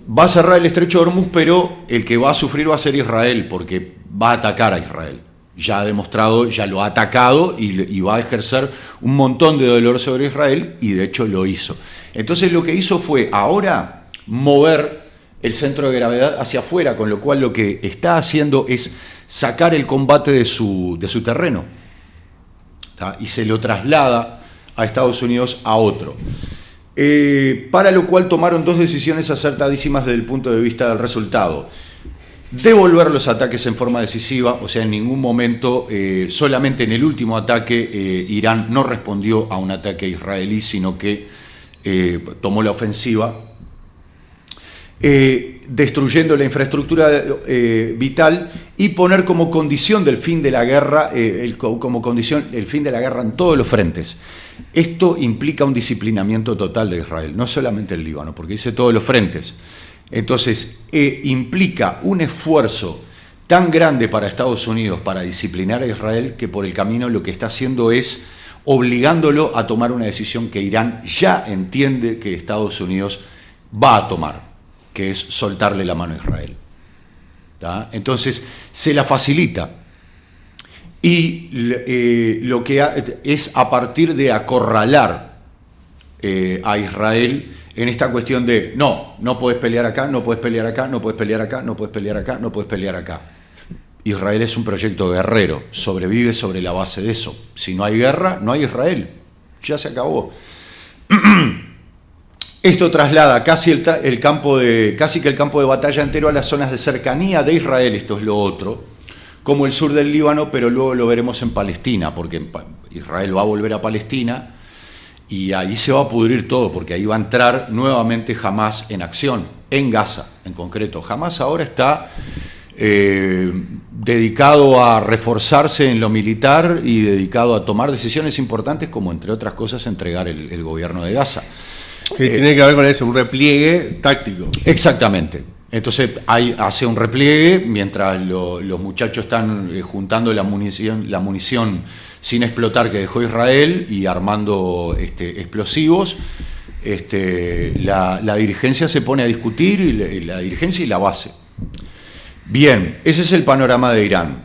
Va a cerrar el estrecho de Hormuz, pero el que va a sufrir va a ser Israel, porque va a atacar a Israel. Ya ha demostrado, ya lo ha atacado y va a ejercer un montón de dolor sobre Israel, y de hecho lo hizo. Entonces lo que hizo fue ahora mover el centro de gravedad hacia afuera, con lo cual lo que está haciendo es sacar el combate de su terreno, ¿tá? Y se lo traslada a Estados Unidos a otro. Para lo cual tomaron dos decisiones acertadísimas desde el punto de vista del resultado. Devolver los ataques en forma decisiva, o sea, en ningún momento, solamente en el último ataque, Irán no respondió a un ataque israelí, sino que tomó la ofensiva, destruyendo la infraestructura vital y poner como condición del fin de la guerra, el fin de la guerra en todos los frentes. Esto implica un disciplinamiento total de Israel, no solamente el Líbano, porque dice todos los frentes. Entonces, implica un esfuerzo tan grande para Estados Unidos para disciplinar a Israel, que por el camino lo que está haciendo es obligándolo a tomar una decisión que Irán ya entiende que Estados Unidos va a tomar, que es soltarle la mano a Israel, ¿tá? Entonces, se la facilita. Y lo que es a partir de acorralar a Israel en esta cuestión de no puedes pelear acá, no puedes pelear acá, no puedes pelear acá, no puedes pelear acá, no puedes pelear acá. Israel es un proyecto guerrero, sobrevive sobre la base de eso. Si no hay guerra, no hay Israel. Ya se acabó. Esto traslada casi que el campo de batalla entero a las zonas de cercanía de Israel, esto es lo otro, como el sur del Líbano, pero luego lo veremos en Palestina, porque Israel va a volver a Palestina y ahí se va a pudrir todo, porque ahí va a entrar nuevamente Hamás en acción, en Gaza en concreto. Hamás ahora está dedicado a reforzarse en lo militar y dedicado a tomar decisiones importantes, como entre otras cosas entregar el gobierno de Gaza. Que tiene que ver con eso, un repliegue táctico. Exactamente. Entonces hace un repliegue mientras los muchachos están juntando la munición sin explotar que dejó Israel y armando explosivos. La dirigencia se pone a discutir, y la dirigencia y la base. Bien, ese es el panorama de Irán.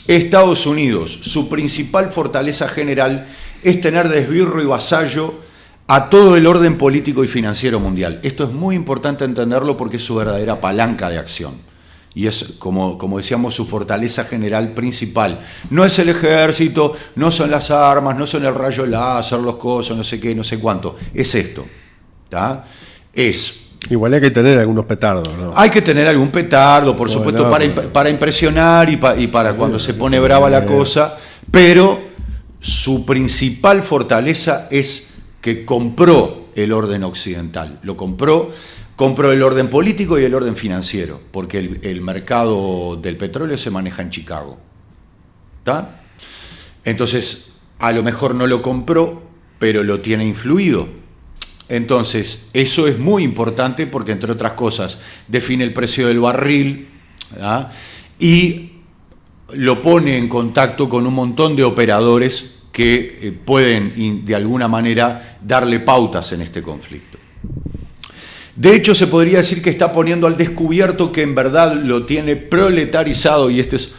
Estados Unidos, su principal fortaleza general es tener de esbirro y vasallo a todo el orden político y financiero mundial. Esto es muy importante entenderlo porque es su verdadera palanca de acción. Y es, como decíamos, su fortaleza general principal. No es el ejército, no son las armas, no son el rayo láser, los cosos, no sé qué, no sé cuánto. Es esto. ¿Tá? Igual hay que tener algunos petardos, ¿no? Hay que tener algún petardo, por supuesto, para impresionar y para cuando se pone brava la cosa, pero su principal fortaleza es que compró el orden occidental. Lo compró el orden político y el orden financiero, porque el mercado del petróleo se maneja en Chicago. ¿Tá? Entonces, a lo mejor no lo compró, pero lo tiene influido. Entonces, eso es muy importante porque, entre otras cosas, define el precio del barril, ¿verdad? Y lo pone en contacto con un montón de operadores que pueden, de alguna manera, darle pautas en este conflicto. De hecho, se podría decir que está poniendo al descubierto que en verdad lo tiene proletarizado, y este es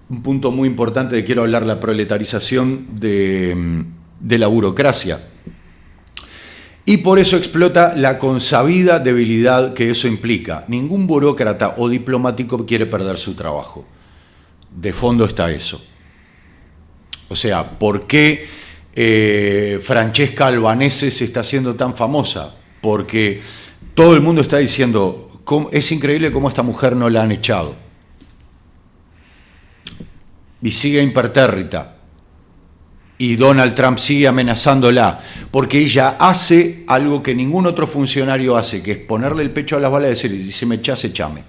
un punto muy importante de quiero hablar, la proletarización de la burocracia. Y por eso explota la consabida debilidad que eso implica. Ningún burócrata o diplomático quiere perder su trabajo. De fondo está eso. O sea, ¿por qué Francesca Albanese se está haciendo tan famosa? Porque todo el mundo está diciendo, es increíble cómo a esta mujer no la han echado. Y sigue impertérrita. Y Donald Trump sigue amenazándola, porque ella hace algo que ningún otro funcionario hace, que es ponerle el pecho a las balas y decirle, si me echás, echame.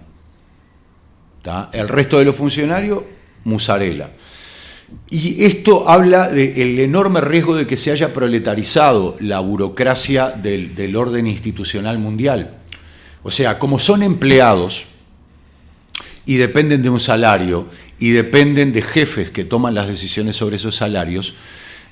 ¿Tá? El resto de los funcionarios, musarela. Y esto habla del enorme riesgo de que se haya proletarizado la burocracia del orden institucional mundial. O sea, como son empleados y dependen de un salario y dependen de jefes que toman las decisiones sobre esos salarios,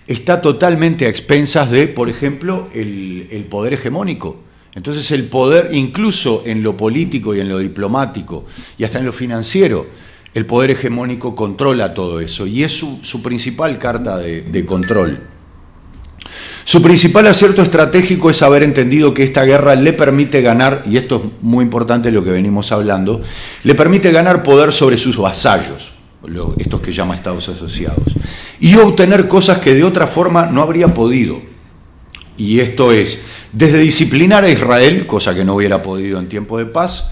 está totalmente a expensas de, por ejemplo, el poder hegemónico. Entonces el poder, incluso en lo político y en lo diplomático y hasta en lo financiero, el poder hegemónico controla todo eso y es su principal carta de control. Su principal acierto estratégico es haber entendido que esta guerra le permite ganar, y esto es muy importante lo que venimos hablando, le permite ganar poder sobre sus vasallos, estos que llama Estados Asociados, y obtener cosas que de otra forma no habría podido. Y esto es, desde disciplinar a Israel, cosa que no hubiera podido en tiempo de paz,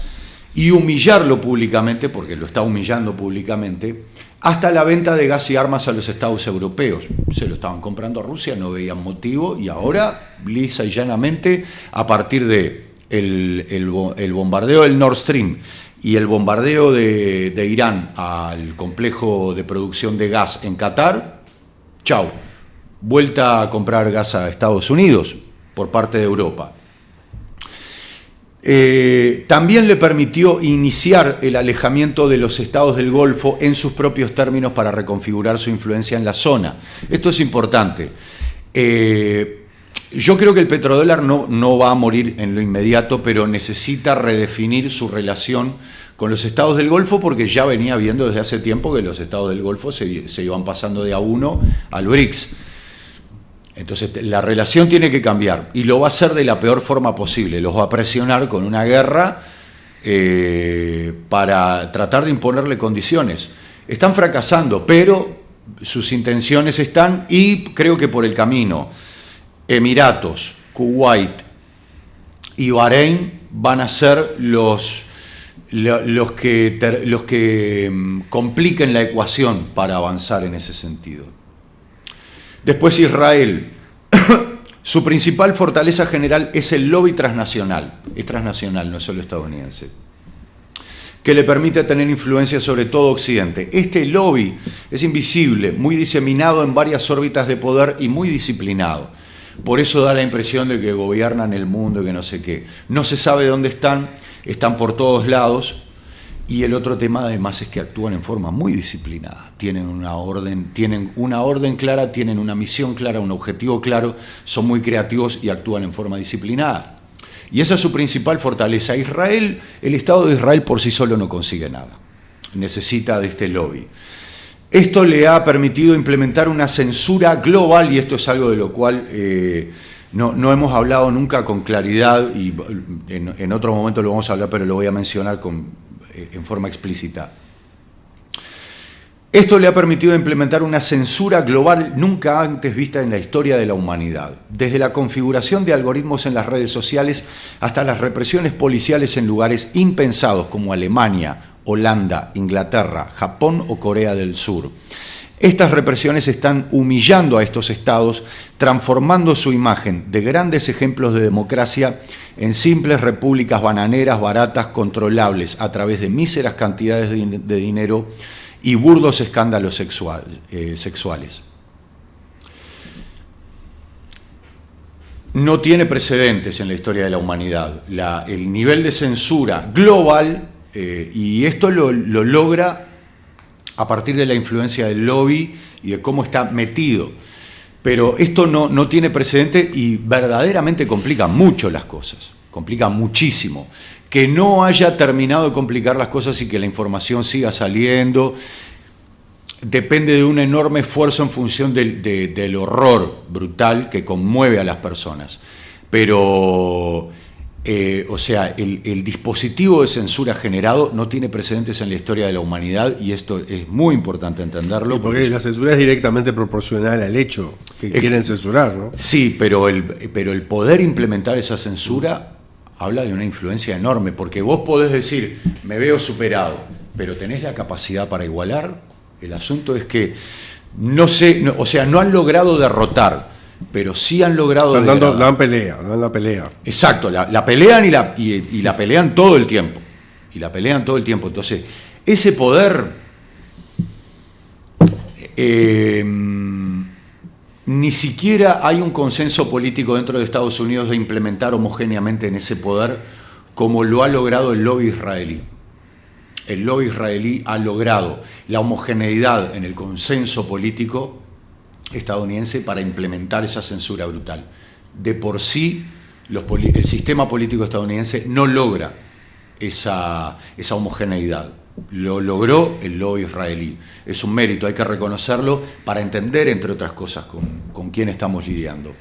y humillarlo públicamente, porque lo está humillando públicamente, hasta la venta de gas y armas a los estados europeos. Se lo estaban comprando a Rusia, no veían motivo, y ahora, lisa y llanamente, a partir de el bombardeo del Nord Stream y el bombardeo de Irán al complejo de producción de gas en Qatar, chau, vuelta a comprar gas a Estados Unidos por parte de Europa. También le permitió iniciar el alejamiento de los estados del Golfo en sus propios términos para reconfigurar su influencia en la zona. Esto es importante. Yo creo que el petrodólar no va a morir en lo inmediato, pero necesita redefinir su relación con los estados del Golfo, porque ya venía viendo desde hace tiempo que los estados del Golfo se iban pasando de a uno al BRICS. Entonces la relación tiene que cambiar y lo va a hacer de la peor forma posible. Los va a presionar con una guerra para tratar de imponerle condiciones. Están fracasando, pero sus intenciones están, y creo que por el camino Emiratos, Kuwait y Bahrein van a ser los que compliquen la ecuación para avanzar en ese sentido. Después Israel. Su principal fortaleza general es el lobby transnacional. Es transnacional, no es solo estadounidense, que le permite tener influencia sobre todo Occidente. Este lobby es invisible, muy diseminado en varias órbitas de poder y muy disciplinado. Por eso da la impresión de que gobiernan el mundo y que no sé qué. No se sabe dónde están por todos lados. Y el otro tema además es que actúan en forma muy disciplinada. Tienen una orden clara, tienen una misión clara, un objetivo claro, son muy creativos y actúan en forma disciplinada. Y esa es su principal fortaleza. El Estado de Israel por sí solo no consigue nada. Necesita de este lobby. Esto le ha permitido implementar una censura global, y esto es algo de lo cual no hemos hablado nunca con claridad, y en otro momento lo vamos a hablar, pero lo voy a mencionar en forma explícita. Esto le ha permitido implementar una censura global nunca antes vista en la historia de la humanidad, desde la configuración de algoritmos en las redes sociales hasta las represiones policiales en lugares impensados como Alemania, Holanda, Inglaterra, Japón o Corea del Sur. Estas represiones están humillando a estos estados, transformando su imagen de grandes ejemplos de democracia en simples repúblicas bananeras, baratas, controlables a través de míseras cantidades de dinero y burdos escándalos sexuales. No tiene precedentes en la historia de la humanidad el nivel de censura global, y esto lo logra a partir de la influencia del lobby y de cómo está metido. Pero esto no tiene precedente y verdaderamente complica mucho las cosas, complica muchísimo. Que no haya terminado de complicar las cosas y que la información siga saliendo depende de un enorme esfuerzo en función del horror brutal que conmueve a las personas. Pero, o sea, el dispositivo de censura generado no tiene precedentes en la historia de la humanidad, y esto es muy importante entenderlo. Sí, porque la censura es directamente proporcional al hecho que quieren censurar, ¿no? Sí, pero el poder implementar esa censura habla de una influencia enorme, porque vos podés decir, me veo superado, pero ¿tenés la capacidad para igualar? El asunto es que no han logrado derrotar, pero sí han logrado... Dan la pelea. Exacto, la pelean y la pelean todo el tiempo. Entonces, ese poder... ni siquiera hay un consenso político dentro de Estados Unidos de implementar homogéneamente en ese poder como lo ha logrado el lobby israelí. El lobby israelí ha logrado la homogeneidad en el consenso político estadounidense para implementar esa censura brutal. De por sí, el sistema político estadounidense no logra esa homogeneidad. Lo logró el lobby israelí. Es un mérito, hay que reconocerlo para entender, entre otras cosas, con quién estamos lidiando.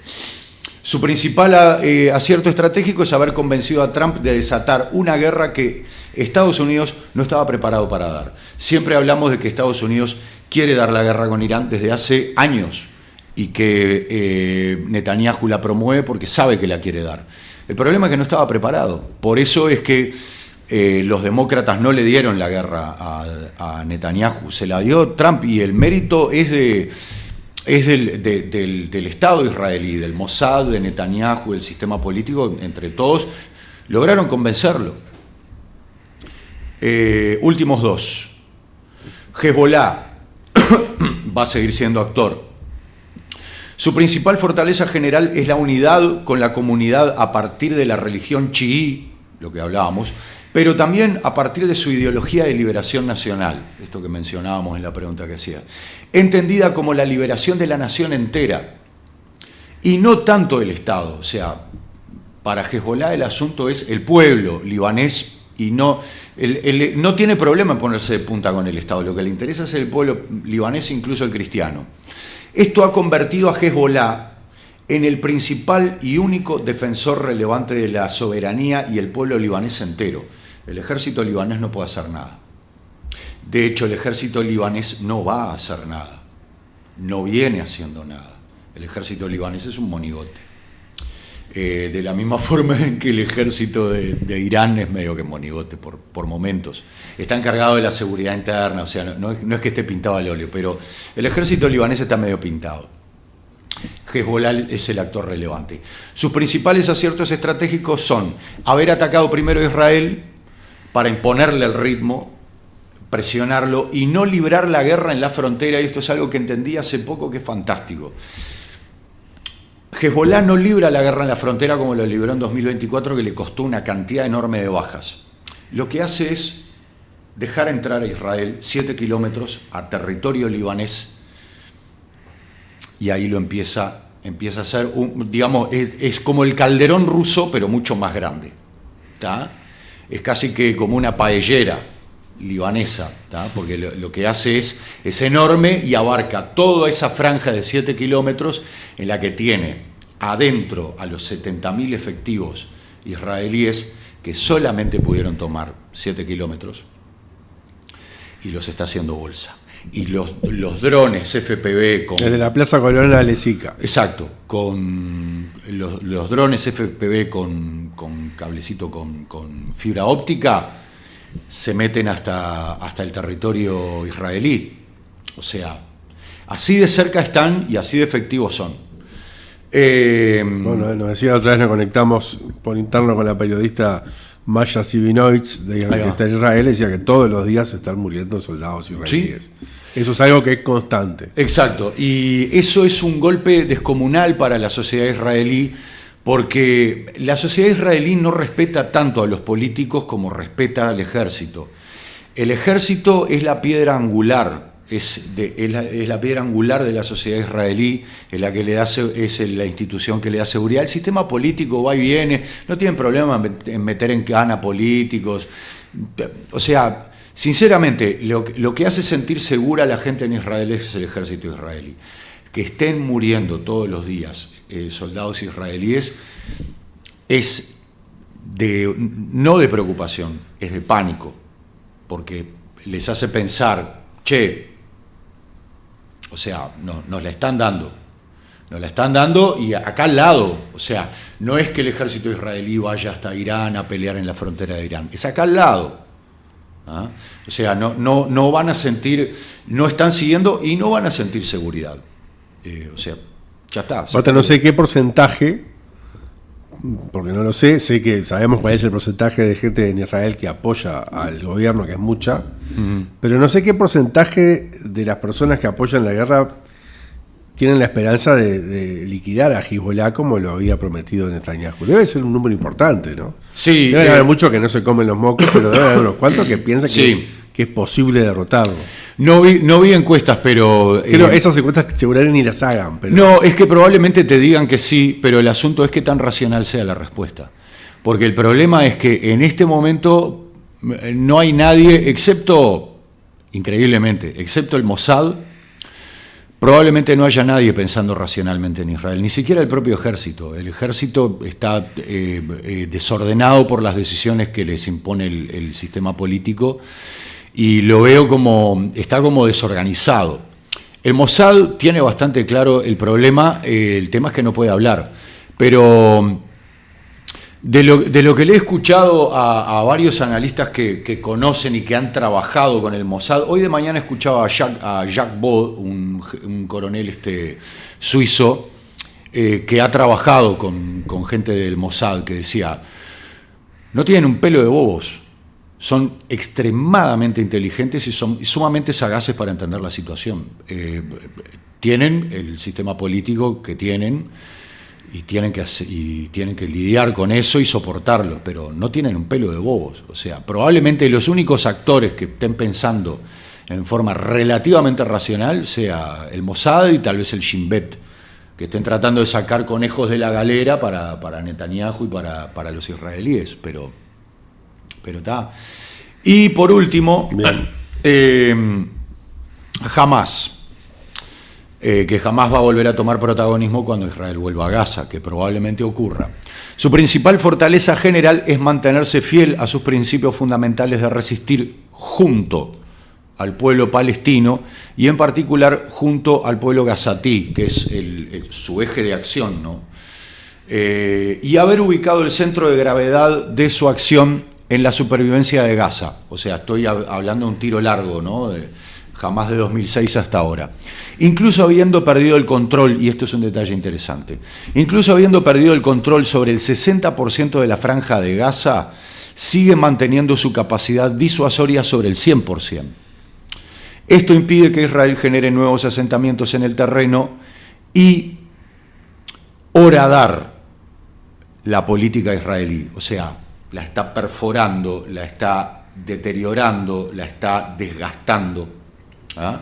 Su principal acierto estratégico es haber convencido a Trump de desatar una guerra que Estados Unidos no estaba preparado para dar. Siempre hablamos de que Estados Unidos quiere dar la guerra con Irán desde hace años y que Netanyahu la promueve porque sabe que la quiere dar. El problema es que no estaba preparado. Por eso es que los demócratas no le dieron la guerra a Netanyahu, se la dio Trump, y el mérito es del Estado israelí, del Mossad, de Netanyahu, del sistema político, entre todos, lograron convencerlo. Últimos dos. Hezbollah va a seguir siendo actor. Su principal fortaleza general es la unidad con la comunidad a partir de la religión chií, lo que hablábamos, pero también a partir de su ideología de liberación nacional, esto que mencionábamos en la pregunta que hacía, entendida como la liberación de la nación entera, y no tanto el Estado. O sea, para Hezbollah el asunto es el pueblo libanés, y no tiene problema en ponerse de punta con el Estado. Lo que le interesa es el pueblo libanés, incluso el cristiano. Esto ha convertido a Hezbollah en el principal y único defensor relevante de la soberanía y el pueblo libanés entero. El ejército libanés no puede hacer nada. De hecho, el ejército libanés no va a hacer nada. No viene haciendo nada. El ejército libanés es un monigote. De la misma forma en que el ejército de Irán es medio que monigote por momentos. Está encargado de la seguridad interna, o sea, no es que esté pintado al óleo, pero el ejército libanés está medio pintado. Hezbollah es el actor relevante. Sus principales aciertos estratégicos son haber atacado primero a Israel para imponerle el ritmo, presionarlo y no librar la guerra en la frontera, y esto es algo que entendí hace poco que es fantástico. Hezbollah no libra la guerra en la frontera como lo libró en 2024, que le costó una cantidad enorme de bajas. Lo que hace es dejar entrar a Israel 7 kilómetros a territorio libanés, y ahí lo empieza a hacer, digamos, es como el Calderón ruso, pero mucho más grande. ¿Tá? Es casi que como una paellera libanesa, ¿tá? Porque lo que hace es enorme y abarca toda esa franja de 7 kilómetros en la que tiene adentro a los 70.000 efectivos israelíes que solamente pudieron tomar 7 kilómetros y los está haciendo bolsa. Y los drones FPV con... El de la Plaza Colón a Lesica. Exacto, con los drones FPV con cablecito con fibra óptica se meten hasta el territorio israelí. O sea, así de cerca están y así de efectivos son. Bueno, nos decía otra vez, nos conectamos por interno con la periodista Maya Sivinovich, que está en Israel, decía que todos los días están muriendo soldados israelíes. ¿Sí? Eso es algo que es constante. Exacto, y eso es un golpe descomunal para la sociedad israelí, porque la sociedad israelí no respeta tanto a los políticos como respeta al ejército. El ejército es la piedra angular, es la piedra angular de la sociedad israelí, es la institución que le da seguridad. El sistema político va y viene, no tienen problema en meter en cana políticos. O sea, sinceramente, lo que hace sentir segura a la gente en Israel es el ejército israelí. Que estén muriendo todos los días soldados israelíes es no de preocupación, es de pánico, porque les hace pensar, o sea, nos la están dando y acá al lado, o sea, no es que el ejército israelí vaya hasta Irán a pelear en la frontera de Irán, es acá al lado. ¿Ah? O sea, no van a sentir, no están siguiendo y no van a sentir seguridad. O sea, ya está. Aparte, no sé qué porcentaje, porque no lo sé que sabemos cuál es el porcentaje de gente en Israel que apoya al gobierno, que es mucha, pero no sé qué porcentaje de las personas que apoyan la guerra tienen la esperanza de liquidar a Hezbollah como lo había prometido Netanyahu. Debe ser un número importante, ¿no? Sí. Debe haber muchos que no se comen los mocos, pero debe haber unos cuantos que piensan que es posible derrotarlo. No vi encuestas, pero... esas encuestas seguramente ni las hagan. Pero... No, es que probablemente te digan que sí, pero el asunto es que tan racional sea la respuesta. Porque el problema es que en este momento no hay nadie, increíblemente, excepto el Mossad. Probablemente no haya nadie pensando racionalmente en Israel, ni siquiera el propio ejército. El ejército está desordenado por las decisiones que les impone el sistema político y lo veo está como desorganizado. El Mossad tiene bastante claro el problema, el tema es que no puede hablar, pero de lo que le he escuchado a varios analistas que conocen y que han trabajado con el Mossad, hoy de mañana escuchaba a Jacques Baud, un coronel suizo, que ha trabajado con gente del Mossad, que decía, no tienen un pelo de bobos, son extremadamente inteligentes y son sumamente sagaces para entender la situación. Tienen el sistema político que tienen, y tienen que lidiar con eso y soportarlo, pero no tienen un pelo de bobos. O sea, probablemente los únicos actores que estén pensando en forma relativamente racional sea el Mossad y tal vez el Shin Bet, que estén tratando de sacar conejos de la galera para Netanyahu y para los israelíes, pero está. Y por último, Hamás. Que jamás va a volver a tomar protagonismo cuando Israel vuelva a Gaza, que probablemente ocurra. Su principal fortaleza general es mantenerse fiel a sus principios fundamentales de resistir junto al pueblo palestino y en particular junto al pueblo gazatí, que es su eje de acción, ¿no? Y haber ubicado el centro de gravedad de su acción en la supervivencia de Gaza. O sea, estoy hablando de un tiro largo, ¿no? Jamás de 2006 hasta ahora. Incluso habiendo perdido el control, y esto es un detalle interesante, incluso habiendo perdido el control sobre el 60% de la franja de Gaza, sigue manteniendo su capacidad disuasoria sobre el 100%. Esto impide que Israel genere nuevos asentamientos en el terreno y horadar la política israelí. O sea, la está perforando, la está deteriorando, la está desgastando. ¿Ah?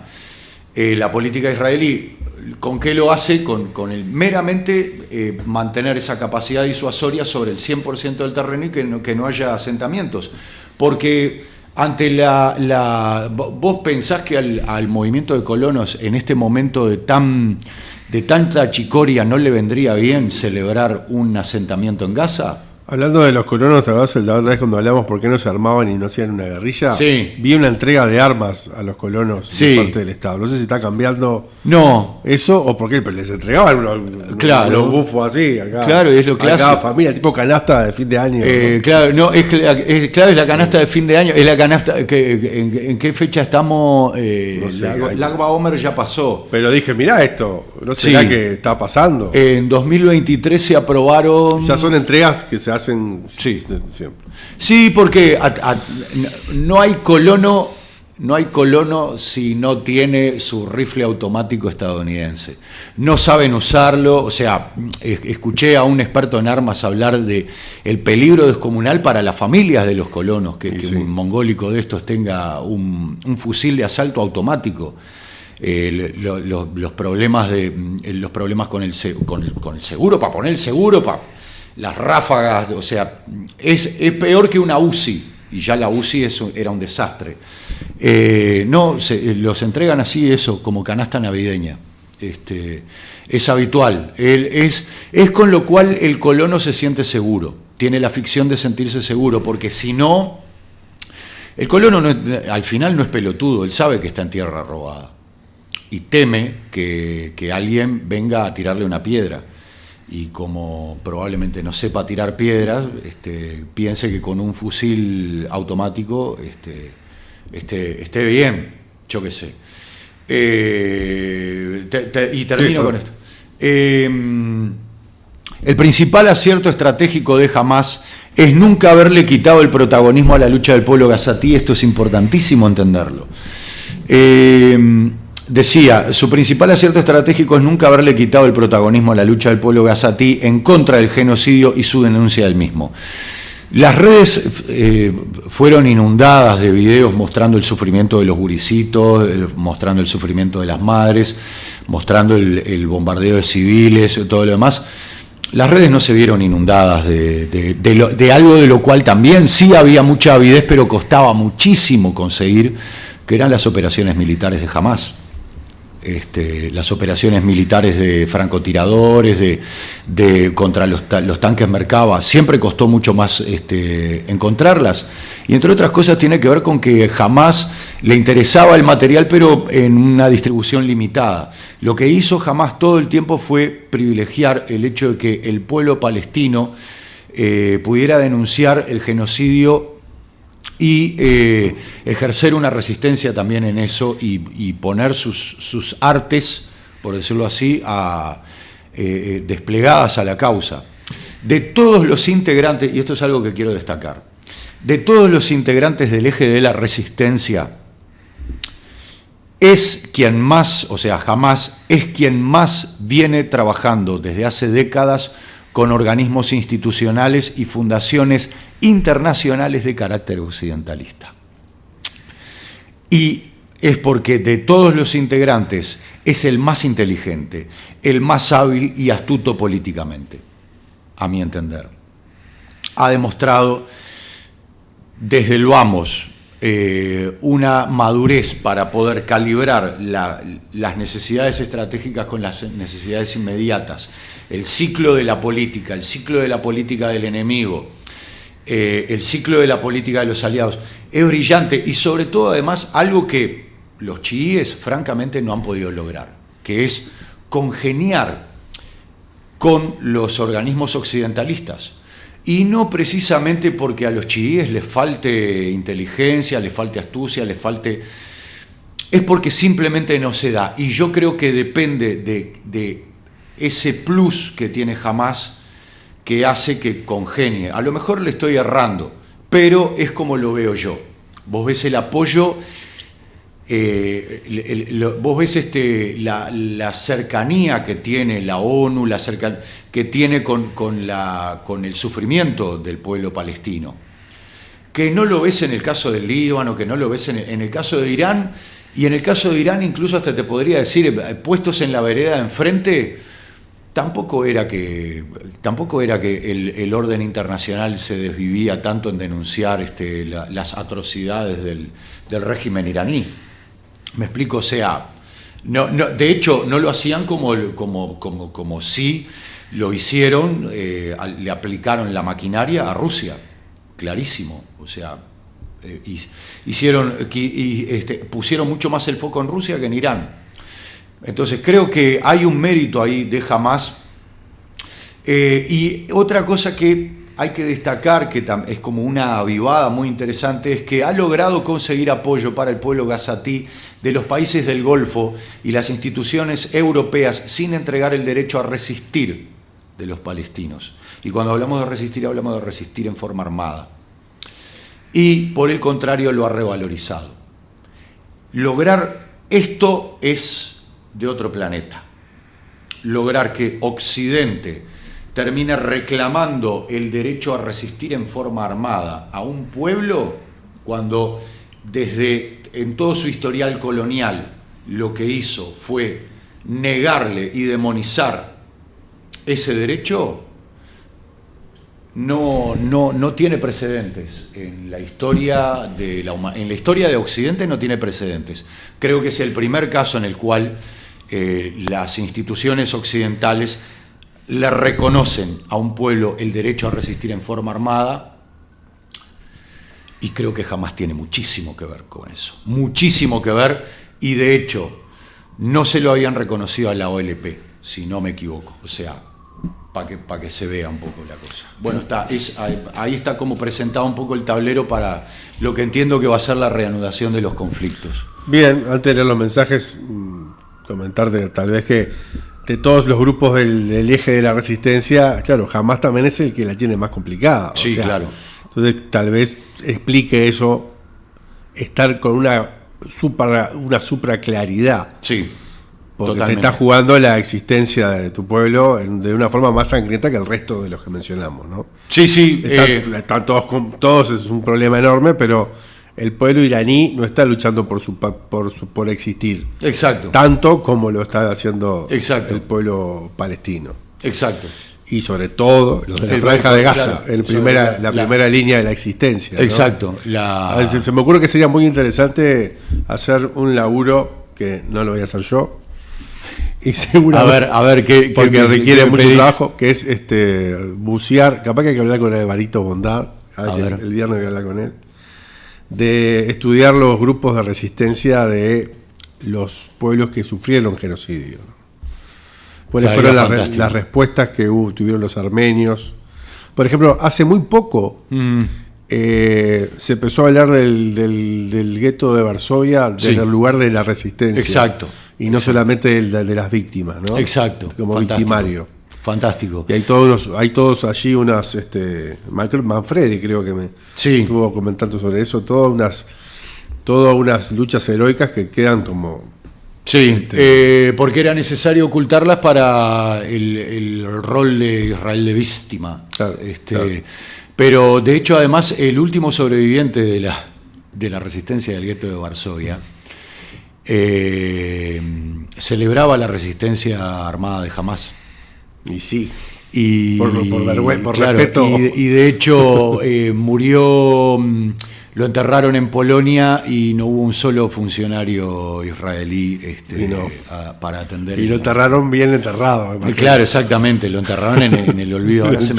La política israelí, ¿con qué lo hace? Con el meramente mantener esa capacidad disuasoria sobre el 100% del terreno y que no haya asentamientos. Porque ante vos pensás que al movimiento de colonos en este momento de de tanta chicoria no le vendría bien celebrar un asentamiento en Gaza? Hablando de los colonos, ¿te acuerdas la otra vez cuando hablamos por qué no se armaban y no hacían una guerrilla? Sí. Vi una entrega de armas a los colonos Sí. de parte del Estado. No sé si está cambiando No. eso o por qué, pero les entregaban Claro. unos bufos así. Acá, Claro, es lo a cada clásico. familia, tipo canasta de fin de año. ¿no? Claro, no, claro, es la canasta de fin de año, es la canasta, ¿en qué fecha estamos? No sé, Lag Baomer ya pasó. Pero dije, mirá esto, ¿no será Sí. que está pasando? En 2023 se aprobaron... Ya son entregas que se hacen Sí. siempre. Sí, porque no hay colono si no tiene su rifle automático estadounidense. No saben usarlo, o sea, escuché a un experto en armas hablar de el peligro descomunal para las familias de los colonos, que Sí. un mongólico de estos tenga un fusil de asalto automático. Los problemas con el seguro, para poner el seguro, las ráfagas, o sea, es peor que una UCI, y ya la UCI era un desastre. Los entregan así, eso, como canasta navideña. Es habitual. Es con lo cual el colono se siente seguro, tiene la ficción de sentirse seguro, porque si no, el colono al final no es pelotudo, él sabe que está en tierra robada y teme que alguien venga a tirarle una piedra. Y como probablemente no sepa tirar piedras, piense que con un fusil automático esté bien, yo qué sé. Y termino con esto. El principal acierto estratégico de Hamás es nunca haberle quitado el protagonismo a la lucha del pueblo gazatí. Esto es importantísimo entenderlo. Decía, su principal acierto estratégico es nunca haberle quitado el protagonismo a la lucha del pueblo gazatí en contra del genocidio y su denuncia del mismo. Las redes fueron inundadas de videos mostrando el sufrimiento de los guricitos, mostrando el sufrimiento de las madres, mostrando el bombardeo de civiles, todo lo demás. Las redes no se vieron inundadas de algo de lo cual también sí había mucha avidez, pero costaba muchísimo conseguir, que eran las operaciones militares de Hamás. Las operaciones militares de francotiradores, contra los tanques Merkava, siempre costó mucho más encontrarlas. Y entre otras cosas tiene que ver con que jamás le interesaba el material, pero en una distribución limitada. Lo que hizo Hamás todo el tiempo fue privilegiar el hecho de que el pueblo palestino pudiera denunciar el genocidio y ejercer una resistencia también en eso y poner sus artes, por decirlo así, desplegadas a la causa. De todos los integrantes, y esto es algo que quiero destacar, de todos los integrantes del eje de la resistencia, es quien más, o sea, Hamás es quien más viene trabajando desde hace décadas con organismos institucionales y fundaciones internacionales de carácter occidentalista. Y es porque de todos los integrantes es el más inteligente, el más hábil y astuto políticamente, a mi entender. Ha demostrado desde el vamos una madurez para poder calibrar las necesidades estratégicas con las necesidades inmediatas, el ciclo de la política del enemigo, el ciclo de la política de los aliados. Es brillante y sobre todo además algo que los chiíes francamente no han podido lograr, que es congeniar con los organismos occidentalistas. Y no precisamente porque a los chiíes les falte inteligencia, les falte astucia, es porque simplemente no se da. Y yo creo que depende de ese plus que tiene Hamás, que hace que congenie. A lo mejor le estoy errando, pero es como lo veo yo. Vos ves el apoyo, vos ves la cercanía que tiene la ONU, que tiene con el sufrimiento del pueblo palestino, que no lo ves en el caso del Líbano, que no lo ves en el caso de Irán, y en el caso de Irán incluso hasta te podría decir, puestos en la vereda de enfrente, tampoco era que el orden internacional se desvivía tanto en denunciar las atrocidades del régimen iraní. Me explico, o sea, De hecho, no lo hacían como sí lo hicieron, le aplicaron la maquinaria a Rusia, clarísimo. O sea, pusieron mucho más el foco en Rusia que en Irán. Entonces creo que hay un mérito ahí de Hamás. Y otra cosa que hay que destacar, que es como una avivada muy interesante, es que ha logrado conseguir apoyo para el pueblo gazatí de los países del Golfo y las instituciones europeas sin entregar el derecho a resistir de los palestinos. Y cuando hablamos de resistir en forma armada. Y por el contrario lo ha revalorizado. Lograr esto es de otro planeta. Lograr que Occidente termina reclamando el derecho a resistir en forma armada a un pueblo cuando en todo su historial colonial lo que hizo fue negarle y demonizar ese derecho, no tiene precedentes en la historia en la historia de Occidente no tiene precedentes. Creo que es el primer caso en el cual las instituciones occidentales le reconocen a un pueblo el derecho a resistir en forma armada, y creo que Hamás tiene muchísimo que ver con eso, muchísimo que ver, y de hecho no se lo habían reconocido a la OLP, si no me equivoco, o sea, para que se vea un poco la cosa. Bueno, ahí está como presentado un poco el tablero para lo que entiendo que va a ser la reanudación de los conflictos. Bien, antes de leer los mensajes, comentarte tal vez que de todos los grupos del eje de la resistencia, claro, Hamás también es el que la tiene más complicada. Sí, claro. Entonces, tal vez explique eso, estar con una supraclaridad. Sí, porque totalmente. te está jugando la existencia de tu pueblo de una forma más sangrienta que el resto de los que mencionamos, ¿no? Sí. Están todos, es un problema enorme, pero el pueblo iraní no está luchando por existir. Exacto. Tanto como lo está haciendo Exacto. el pueblo palestino. Exacto. Y sobre todo los de la Franja de Gaza, claro, la primera línea de la existencia, ¿no? Exacto. Se me ocurre que sería muy interesante hacer un laburo, que no lo voy a hacer yo, y seguramente a ver porque requiere mucho pedís? trabajo, que es bucear, capaz que hay que hablar con Evarito Bondad, el viernes voy a hablar con él, de estudiar los grupos de resistencia de los pueblos que sufrieron genocidio, ¿no? ¿Cuáles fueron las respuestas que tuvieron los armenios? Por ejemplo, hace muy poco se empezó a hablar del gueto de Varsovia desde el lugar de la resistencia. Exacto. Y no solamente de las víctimas, ¿no? Exacto. Como fantástico. victimario. Fantástico. Y hay todos allí unas, Manfredi creo que me estuvo comentando sobre eso, todas unas luchas heroicas que quedan como... Sí, porque era necesario ocultarlas para el rol de Israel de víctima. Claro, claro. Pero de hecho, además, el último sobreviviente de la resistencia del gueto de Varsovia celebraba la resistencia armada de Hamás. Y sí, por claro, respeto. Y de hecho murió, lo enterraron en Polonia y no hubo un solo funcionario israelí para atender. Y lo enterraron bien enterrado. Claro, exactamente, lo enterraron en el olvido. Ahora se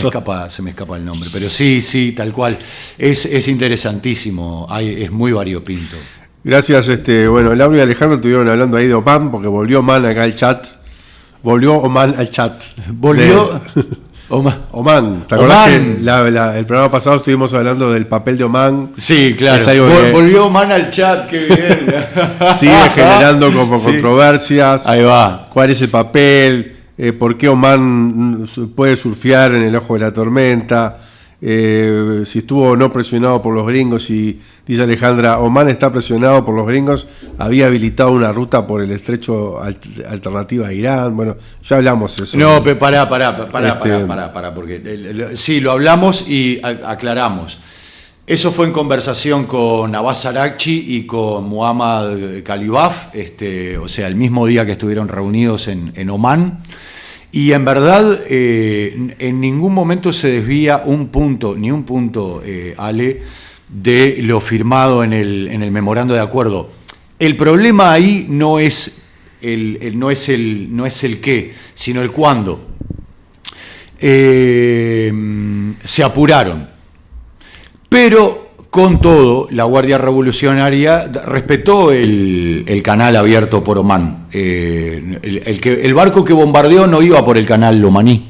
me escapa el nombre, pero sí, tal cual. Es interesantísimo, es muy variopinto. Gracias, Laura y Alejandro estuvieron hablando ahí de Oman, porque volvió Oman acá al chat. Volvió Oman al chat. Volvió Oman. ¿Te acordás que el programa pasado estuvimos hablando del papel de Oman? Sí, claro. Volvió Oman al chat, qué bien. Sigue generando como controversias. Ahí va. ¿Cuál es el papel? ¿Por qué Oman puede surfear en el ojo de la tormenta? Si estuvo o no presionado por los gringos, y dice Alejandra, Oman está presionado por los gringos, había habilitado una ruta por el estrecho alternativa a Irán. Bueno, ya hablamos de eso. No, pero pará, porque sí, lo hablamos y aclaramos. Eso fue en conversación con Abbas Araghchi y con Muhammad Khalibaf, o sea, el mismo día que estuvieron reunidos en Omán. Y en verdad, en ningún momento se desvía ni un punto, Ale, de lo firmado en el memorando de acuerdo. El problema ahí no es no es el qué, sino el cuándo. Se apuraron. Pero, con todo, la Guardia Revolucionaria respetó el canal abierto por Omán. El barco que bombardeó no iba por el canal Omaní.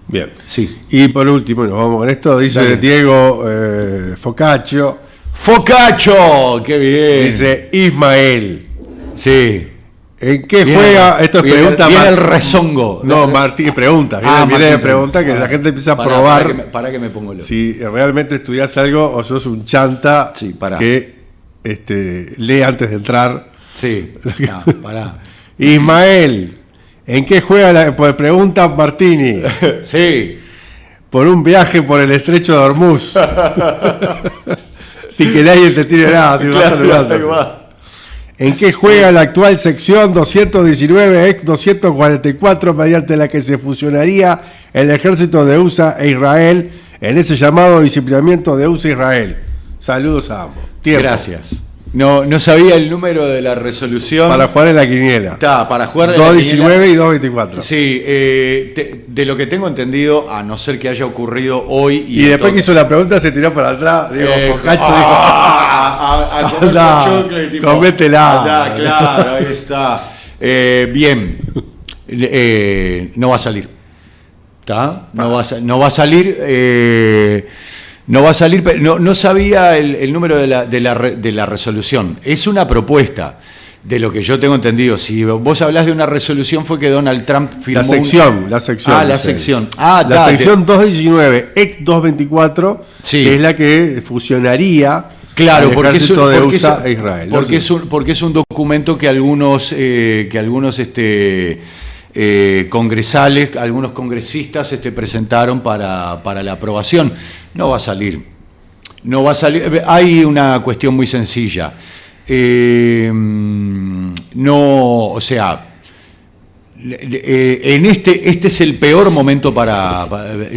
Bien. Sí. Y por último, nos vamos con esto, dice Dale. Diego Focaccio. ¡Focaccio! ¡Qué bien! Dice Ismael. Sí. ¿En qué Viene- juega? Esto es viene- pregunta. viene Mar- el rezongo. No, Martín, pregunta. Viene de Martín, pregunta que la gente empieza a Pará, probar Para que me pongo loco. si realmente estudias algo o sos un chanta Sí, pará. que lee antes de entrar. Sí. No, pará. Ismael, ¿en qué juega pues pregunta Martini? Sí. Por un viaje por el estrecho de Hormuz. Sin que nadie te tire nada, si vas Claro, saludando. ahí va. ¿En qué juega la actual sección 219 ex 244 mediante la que se fusionaría el ejército de USA e Israel en ese llamado disciplinamiento de USA e Israel? Saludos a ambos. Tiempo. Gracias. No sabía el número de la resolución. Para jugar en la quiniela. Está, para jugar en la 219 y 224. Sí, de lo que tengo entendido, a no ser que haya ocurrido hoy. Y después que hizo la pregunta se tiró para atrás. Digo, Focaccio a comer Andá, pochoclo y tipo, cométela. andá, claro, ahí está. Bien. No va a salir. ¿Está? No va a salir. No va a salir, pero no sabía el número de la resolución. Es una propuesta, de lo que yo tengo entendido. Si vos hablás de una resolución, fue que Donald Trump firmó. La sección. La dice. sección. La dale. sección 219, ex 224, Sí. que es la que fusionaría Claro, al porque ejército de porque USA e Israel. Porque es un documento que algunos congresales, algunos congresistas presentaron para la aprobación. No va a salir. No va a salir. Hay una cuestión muy sencilla. O sea, en este es el peor momento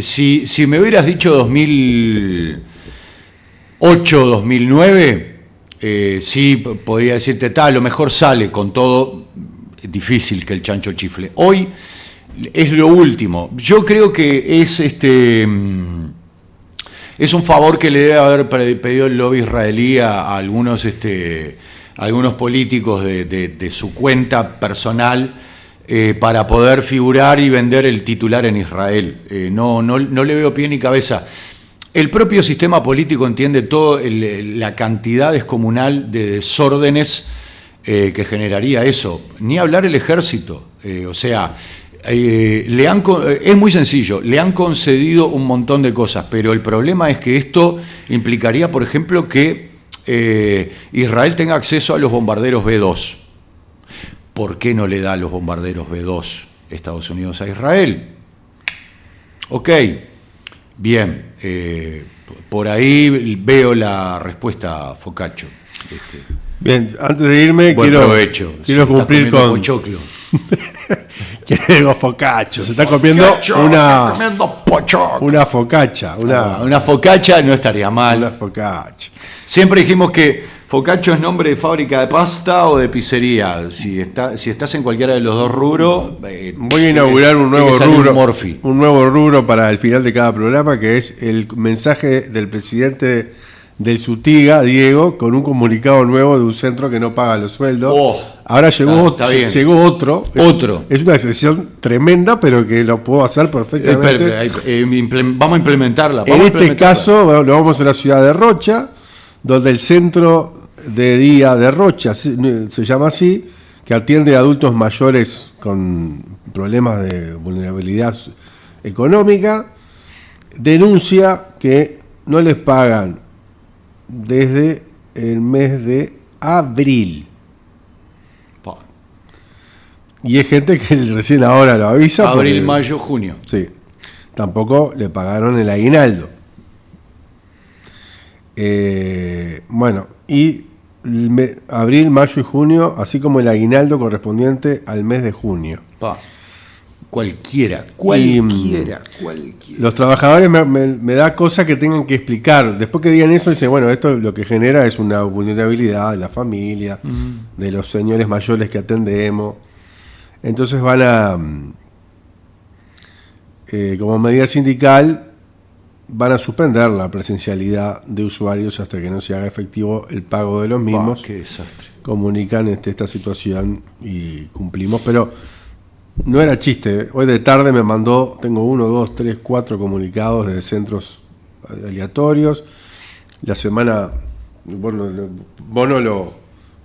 si me hubieras dicho 2008, 2009, sí podría decirte a lo mejor sale, con todo es difícil que el chancho chifle. Hoy es lo último. Yo creo que es un favor que le debe haber pedido el lobby israelí a algunos políticos de su cuenta personal para poder figurar y vender el titular en Israel. No le veo pie ni cabeza. El propio sistema político entiende toda la cantidad descomunal de desórdenes que generaría eso. Ni hablar el ejército. Es muy sencillo, le han concedido un montón de cosas, pero el problema es que esto implicaría, por ejemplo, que Israel tenga acceso a los bombarderos B-2. ¿Por qué no le da los bombarderos B-2 Estados Unidos a Israel? Ok, bien, por ahí veo la respuesta, Focaccio. Bien, antes de irme, Buen provecho. quiero cumplir con. Pochoclo. Quiero Focaccio. Se está comiendo una focacha. Una focaccia no estaría mal. Una focacha. Siempre dijimos que Focaccio es nombre de fábrica de pasta o de pizzería. Si estás en cualquiera de los dos rubros, voy a inaugurar un nuevo rubro. Un nuevo rubro para el final de cada programa, que es el mensaje del presidente del Sutiga, Diego, con un comunicado nuevo de un centro que no paga los sueldos. Ahora llegó otro. Es una excepción tremenda, pero que lo puedo hacer perfectamente. Vamos a implementarla. En este caso, lo vamos a la ciudad de Rocha, donde el centro de día de Rocha se llama así, que atiende a adultos mayores con problemas de vulnerabilidad económica, denuncia que no les pagan desde el mes de abril. Y es gente que recién ahora lo avisa. Abril, mayo, junio. Sí. Tampoco le pagaron el aguinaldo. Bueno, y abril, mayo y junio, así como el aguinaldo correspondiente al mes de junio. Cualquiera. Los trabajadores me da cosa que tengan que explicar. Después que digan eso, dicen, bueno, esto lo que genera es una vulnerabilidad de la familia, de los señores mayores que atendemos. Entonces van a, como medida sindical, van a suspender la presencialidad de usuarios hasta que no se haga efectivo el pago de los mismos. Qué desastre. Comunican esta situación y cumplimos, pero no era chiste. Hoy de tarde me mandó, tengo 1, 2, 3, 4 comunicados de centros aleatorios. La semana, bueno, vos no lo,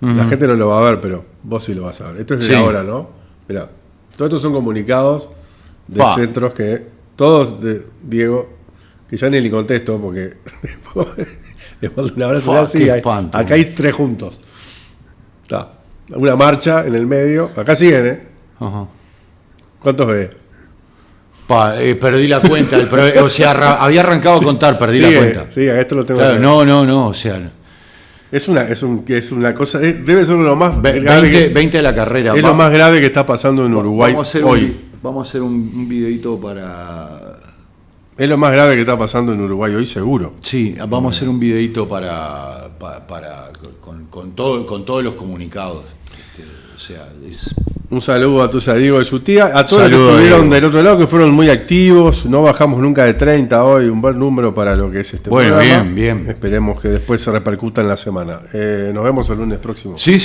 la gente no lo va a ver, pero vos sí lo vas a ver. Esto es de ahora, ¿no? Mirá, todos estos son comunicados de centros que, todos de Diego, que ya ni le contesto porque les mando un abrazo. Acá hay 3 juntos. Está. Una marcha en el medio. Acá siguen, ¿eh? Ajá. ¿Cuántos ve? Perdí la cuenta. O sea, había arrancado a contar, perdí la cuenta. Sí, esto lo tengo. Claro, no, o sea. Es una cosa, debe ser lo más 20 de la carrera. Es lo más grave que está pasando en Uruguay hoy. Vamos a hacer un videito para... Es lo más grave que está pasando en Uruguay hoy, seguro. Sí, vamos a hacer un videito con todos los comunicados. O sea, un saludo a tus amigos de su tía, a todos los que Saludo, estuvieron Diego. del otro lado, que fueron muy activos. No bajamos nunca de 30 hoy, un buen número para lo que es este Bueno, programa. bien. Esperemos que después se repercuta en la semana. Nos vemos el lunes próximo. Sí.